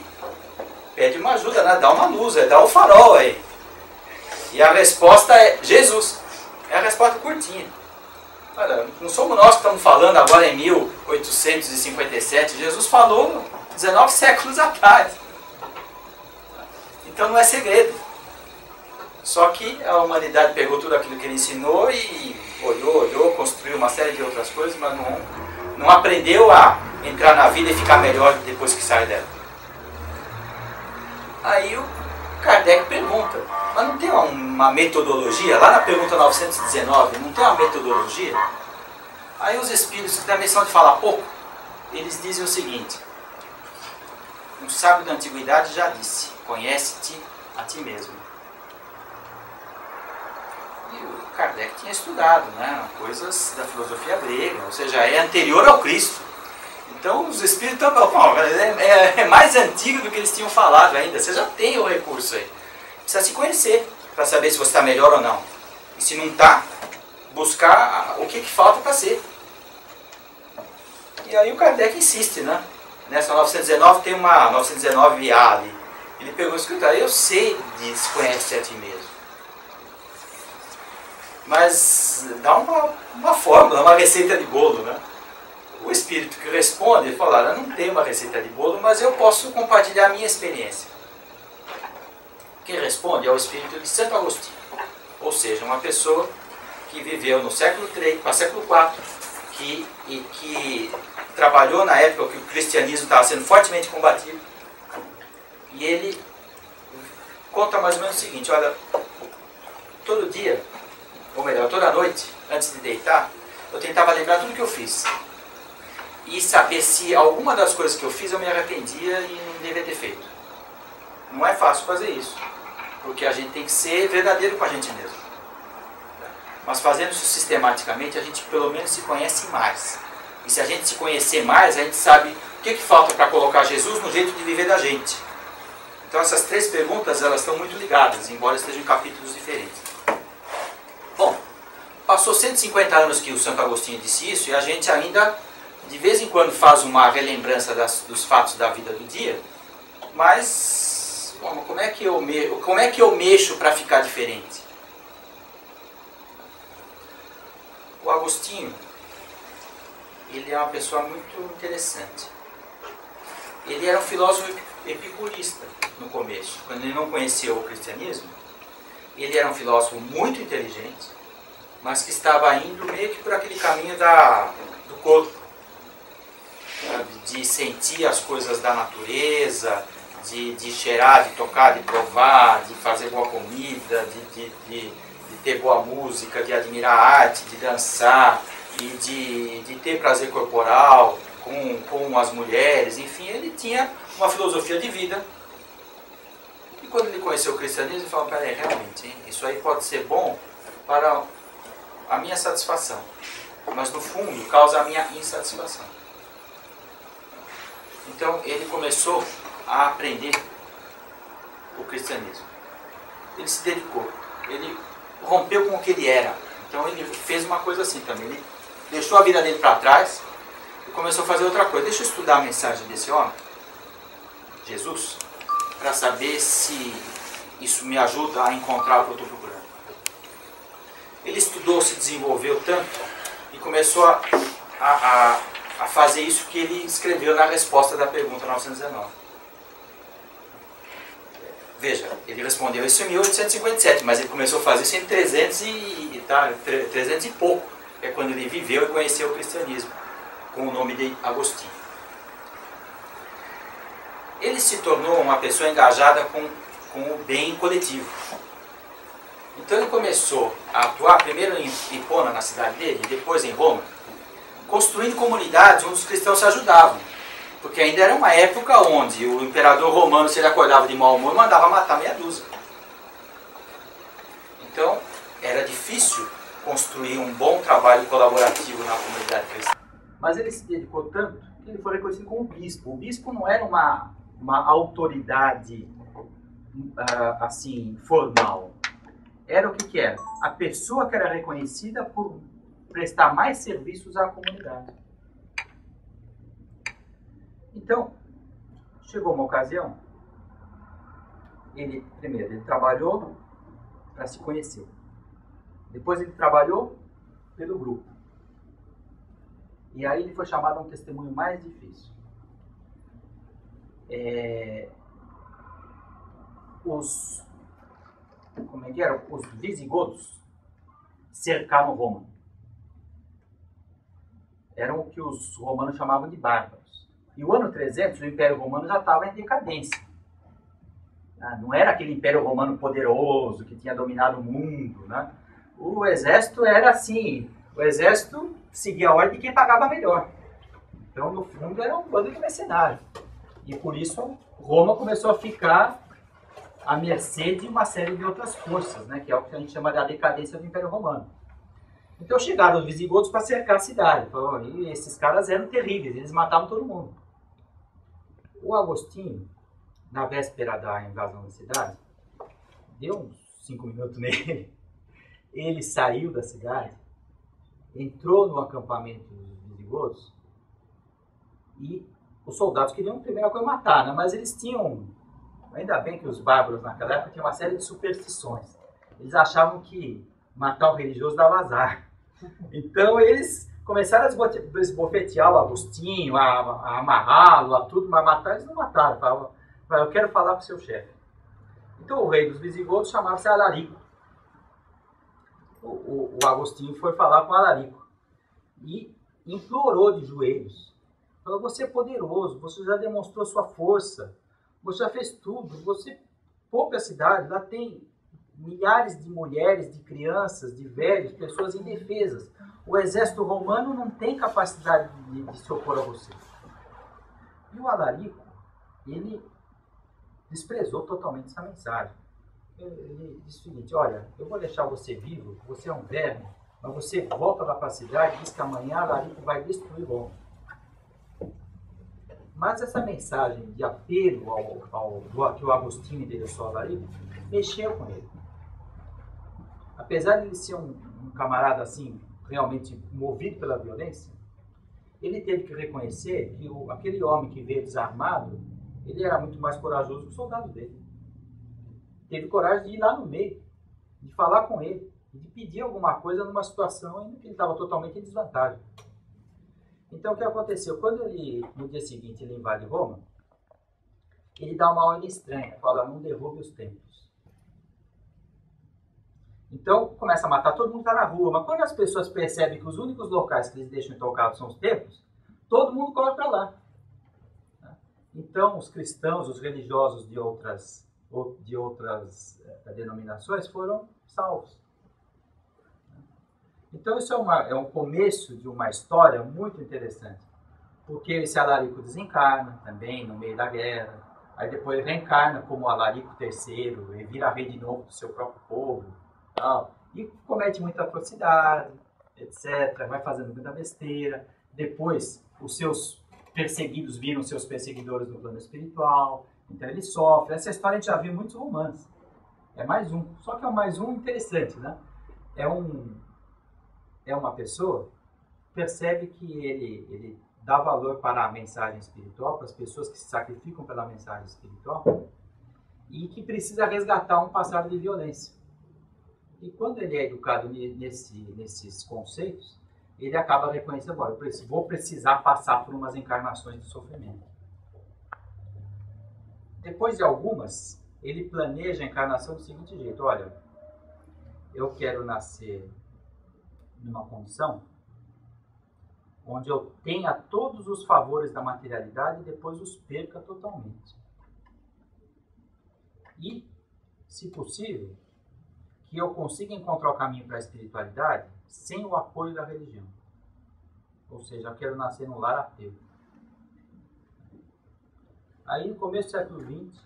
pede uma ajuda, né? Dá uma luz, dá o farol aí. E a resposta é Jesus. É a resposta curtinha. Olha, não somos nós que estamos falando agora em 1857. Jesus falou 19 séculos atrás. Então não é segredo. Só que a humanidade pegou tudo aquilo que ele ensinou e olhou, construiu uma série de outras coisas, mas não aprendeu a entrar na vida e ficar melhor depois que sai dela. Aí o Kardec pergunta, mas não tem uma metodologia? Lá na pergunta 919, não tem uma metodologia? Aí os espíritos, que têm a missão de falar pouco, eles dizem o seguinte: um sábio da antiguidade já disse, conhece-te a ti mesmo. E o Kardec tinha estudado, né, coisas da filosofia grega, ou seja, é anterior ao Cristo. Então os espíritos é mais antigo do que eles tinham falado ainda. Você já tem o recurso aí. Precisa se conhecer para saber se você está melhor ou não. E se não está, buscar o que falta para ser. E aí o Kardec insiste, né? Nessa 919 tem uma 919A ali. Ele pegou e escuta, eu sei de se conhece a ti mesmo. Mas dá uma fórmula, uma receita de bolo, né? O espírito que responde, ele fala, eu não tenho uma receita de bolo, mas eu posso compartilhar a minha experiência. Quem responde é o espírito de Santo Agostinho. Ou seja, uma pessoa que viveu no século III para século IV, que trabalhou na época que o cristianismo estava sendo fortemente combatido. E ele conta mais ou menos o seguinte, olha, todo dia, ou melhor, toda noite, antes de deitar, eu tentava lembrar tudo que eu fiz. E saber se alguma das coisas que eu fiz eu me arrependia e não devia ter feito. Não é fácil fazer isso, porque a gente tem que ser verdadeiro com a gente mesmo. Mas fazendo isso sistematicamente, a gente pelo menos se conhece mais. E se a gente se conhecer mais, a gente sabe o que falta para colocar Jesus no jeito de viver da gente. Então essas três perguntas, elas estão muito ligadas, embora estejam em capítulos diferentes. Bom, passou 150 anos que o Santo Agostinho disse isso, e a gente ainda, de vez em quando, faz uma relembrança dos fatos da vida do dia, mas bom, como é que eu mexo para ficar diferente? O Agostinho, ele é uma pessoa muito interessante. Ele era um filósofo epicurista no começo. Quando ele não conheceu o cristianismo, ele era um filósofo muito inteligente, mas que estava indo meio que por aquele caminho do corpo, sabe? De sentir as coisas da natureza, de cheirar, de tocar, de provar, de fazer boa comida, de ter boa música, de admirar a arte, de dançar e de ter prazer corporal com as mulheres. Enfim, ele tinha uma filosofia de vida. E quando ele conheceu o cristianismo, ele falou, peraí, realmente, hein, isso aí pode ser bom para a minha satisfação, mas no fundo causa a minha insatisfação. Então ele começou a aprender o cristianismo. Ele se dedicou, ele rompeu com o que ele era. Então ele fez uma coisa assim também, ele deixou a vida dele para trás e começou a fazer outra coisa. Deixa eu estudar a mensagem desse homem, Jesus, para saber se isso me ajuda a encontrar o que eu estou procurando. Ele estudou, se desenvolveu tanto e começou a fazer isso que ele escreveu na resposta da pergunta 919. Veja, ele respondeu isso em 1857, mas ele começou a fazer isso em 300 e pouco. É quando ele viveu e conheceu o cristianismo, com o nome de Agostinho. Ele se tornou uma pessoa engajada com o bem coletivo. Então ele começou a atuar primeiro em Hipona, na cidade dele, e depois em Roma, construindo comunidades onde os cristãos se ajudavam. Porque ainda era uma época onde o imperador romano, se ele acordava de mau humor, mandava matar meia dúzia. Então era difícil construir um bom trabalho colaborativo na comunidade cristã. Mas ele se dedicou tanto que ele foi reconhecido como bispo. O bispo não era uma autoridade assim, formal. Era o que era? A pessoa que era reconhecida por prestar mais serviços à comunidade. Então, chegou uma ocasião, primeiro ele trabalhou para se conhecer. Depois ele trabalhou pelo grupo. E aí ele foi chamado a um testemunho mais difícil. como é que era? Os visigodos cercaram Roma. Eram o que os romanos chamavam de bárbaros. E o ano 300, o Império Romano já estava em decadência. Não era aquele Império Romano poderoso que tinha dominado o mundo, né? O exército era assim, o exército seguia a ordem de quem pagava melhor. Então, no fundo, era um bando de mercenários. E por isso, Roma começou a ficar à mercê de uma série de outras forças, né? Que é o que a gente chama de a decadência do Império Romano. Então chegaram os visigodos para cercar a cidade. E esses caras eram terríveis, eles matavam todo mundo. O Agostinho, na véspera da invasão da cidade, deu uns 5 minutos nele. Ele saiu da cidade, entrou no acampamento dos visigodos e os soldados queriam, a primeira coisa, matar, né? Mas eles tinham, ainda bem que os bárbaros naquela época tinham uma série de superstições. Eles achavam que matar o religioso dava azar. Então eles começaram a esbofetear o Agostinho, a amarrá-lo, a tudo, mas matar eles não mataram. Falavam, eu quero falar com o seu chefe. Então o rei dos visigodos chamava-se Alarico. O Agostinho foi falar com Alarico e implorou de joelhos. Falou, você é poderoso, você já demonstrou sua força, você já fez tudo, você poupe a cidade, lá tem milhares de mulheres, de crianças, de velhos, pessoas indefesas. O exército romano não tem capacidade de se opor a você. E o Alarico, ele desprezou totalmente essa mensagem. Ele disse o seguinte, olha, eu vou deixar você vivo, você é um verme, mas você volta lá para a cidade e diz que amanhã Alarico vai destruir Roma. Mas essa mensagem de apelo que o Agostinho endereçou ao Alarico mexeu com ele. Apesar de ele ser um camarada assim, realmente movido pela violência, ele teve que reconhecer que aquele homem que veio desarmado, ele era muito mais corajoso que o soldado dele. Teve coragem de ir lá no meio, de falar com ele, de pedir alguma coisa numa situação em que ele estava totalmente em desvantagem. Então o que aconteceu? Quando ele, no dia seguinte, ele invade Roma, ele dá uma ordem estranha, fala, não derrube os templos. Então, começa a matar todo mundo que está na rua. Mas quando as pessoas percebem que os únicos locais que eles deixam intocados são os templos, todo mundo corre para lá. Então, os cristãos, os religiosos de outras denominações foram salvos. Então, isso é um começo de uma história muito interessante. Porque esse Alarico desencarna também no meio da guerra. Aí depois ele reencarna como Alarico III, ele vira rei de novo do seu próprio povo. E comete muita atrocidade, etc. Vai fazendo muita besteira. Depois, os seus perseguidos viram seus perseguidores no plano espiritual. Então ele sofre. Essa história a gente já viu em muitos romances. É mais um. Só que é mais um interessante, né? É uma pessoa que percebe que ele dá valor para a mensagem espiritual, para as pessoas que se sacrificam pela mensagem espiritual, e que precisa resgatar um passado de violência. E quando ele é educado nesses conceitos, ele acaba reconhecendo, eu vou precisar passar por umas encarnações de sofrimento. Depois de algumas, ele planeja a encarnação do seguinte jeito, olha, eu quero nascer numa condição onde eu tenha todos os favores da materialidade e depois os perca totalmente. E, se possível, que eu consiga encontrar o caminho para a espiritualidade sem o apoio da religião. Ou seja, eu quero nascer num lar ateu. Aí, no começo do século XX,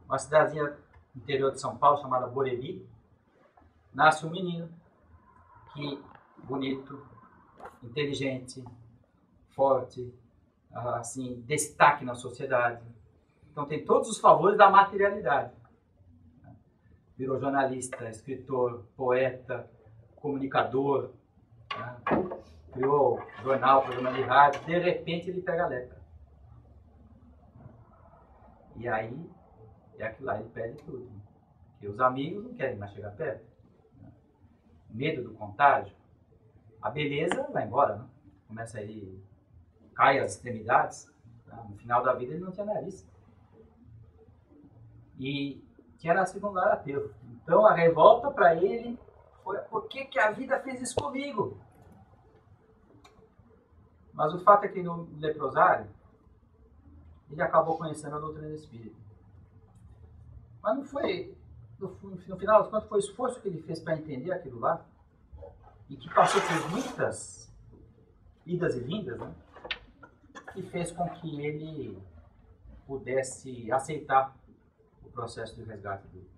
uma cidadezinha interior de São Paulo, chamada Borebi, nasce um menino bonito, inteligente, forte, assim, destaque na sociedade. Então tem todos os favores da materialidade. Virou jornalista, escritor, poeta, comunicador, né? Criou jornal, programa de rádio, de repente ele pega a lepra. E aí, é aquilo lá, ele perde tudo. Né? Porque os amigos não querem mais chegar perto. Né? Medo do contágio. A beleza vai embora, né? Começa aí, cai as extremidades. Né? No final da vida ele não tinha nariz. E tinha nascido um lar ateu. Então a revolta para ele foi: por que a vida fez isso comigo? Mas o fato é que no leprosário, ele acabou conhecendo a doutrina espírita. Mas não foi, no final das contas, foi o esforço que ele fez para entender aquilo lá, e que passou por muitas idas e vindas, né? Que fez com que ele pudesse aceitar o processo de resgate dele.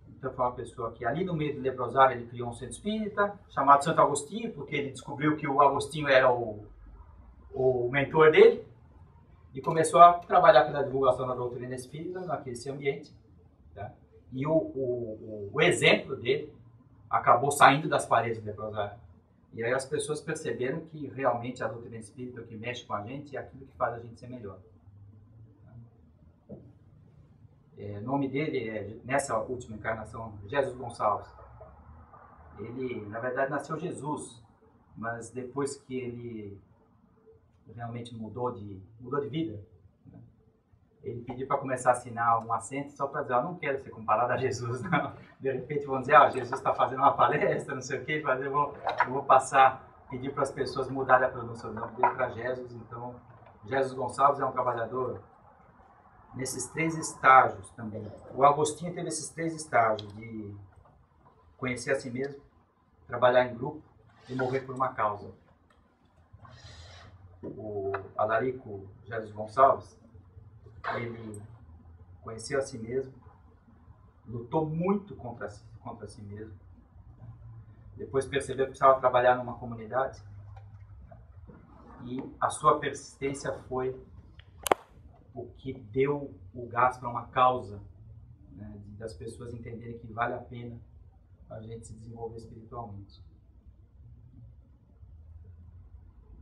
Então foi uma pessoa que ali no meio do leprosário ele criou um centro espírita, chamado Santo Agostinho, porque ele descobriu que o Agostinho era o mentor dele, e começou a trabalhar pela divulgação da doutrina espírita naquele ambiente. Tá? E o exemplo dele acabou saindo das paredes do leprosário. E aí as pessoas perceberam que realmente a doutrina espírita, o que mexe com a gente, é aquilo que faz a gente ser melhor. O nome dele é, nessa última encarnação, Jesus Gonçalves. Ele, na verdade, nasceu Jesus, mas depois que ele realmente mudou de vida, né? Ele pediu para começar a assinar um assento só para dizer: eu não quero ser comparado a Jesus, não. De repente vão dizer: Jesus está fazendo uma palestra, não sei o quê, eu vou passar, pedir para as pessoas mudarem a pronúncia do nome dele para Jesus. Então, Jesus Gonçalves é um trabalhador nesses 3 estágios também. O Agostinho teve esses 3 estágios de conhecer a si mesmo, trabalhar em grupo e morrer por uma causa. O Alarico Jesus Gonçalves, ele conheceu a si mesmo, lutou muito contra si mesmo, depois percebeu que precisava trabalhar numa comunidade, e a sua persistência foi o que deu o gás para uma causa, né, das pessoas entenderem que vale a pena a gente se desenvolver espiritualmente.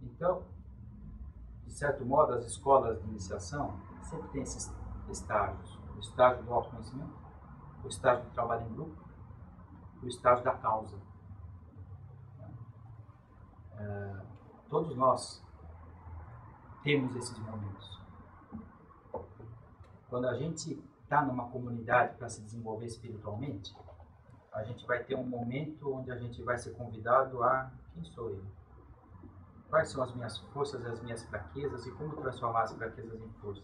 Então, de certo modo, as escolas de iniciação sempre têm esses estágios: o estágio do autoconhecimento, o estágio do trabalho em grupo, o estágio da causa. Todos nós temos esses momentos. Quando a gente está numa comunidade para se desenvolver espiritualmente, a gente vai ter um momento onde a gente vai ser convidado a: quem sou eu? Quais são as minhas forças e as minhas fraquezas, e como transformar as fraquezas em forças?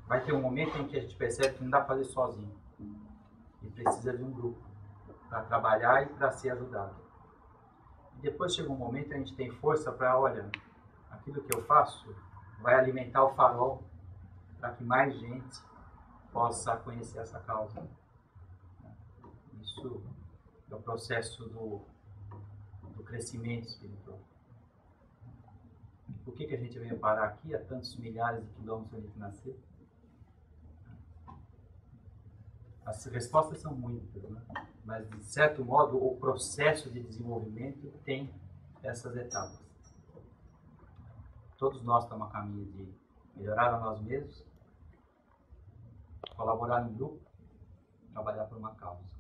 Vai ter um momento em que a gente percebe que não dá para fazer sozinho, e precisa de um grupo para trabalhar e para ser ajudado. E depois chega um momento em que a gente tem força para: olha, aquilo que eu faço vai alimentar o farol para que mais gente possa conhecer essa causa. Isso é o processo do crescimento espiritual. Por que a gente veio parar aqui a tantos milhares de quilômetros onde a gente nasceu? As respostas são muitas, né? Mas, de certo modo, o processo de desenvolvimento tem essas etapas. Todos nós estamos a caminho de melhorar a nós mesmos, colaborar no grupo, trabalhar por uma causa.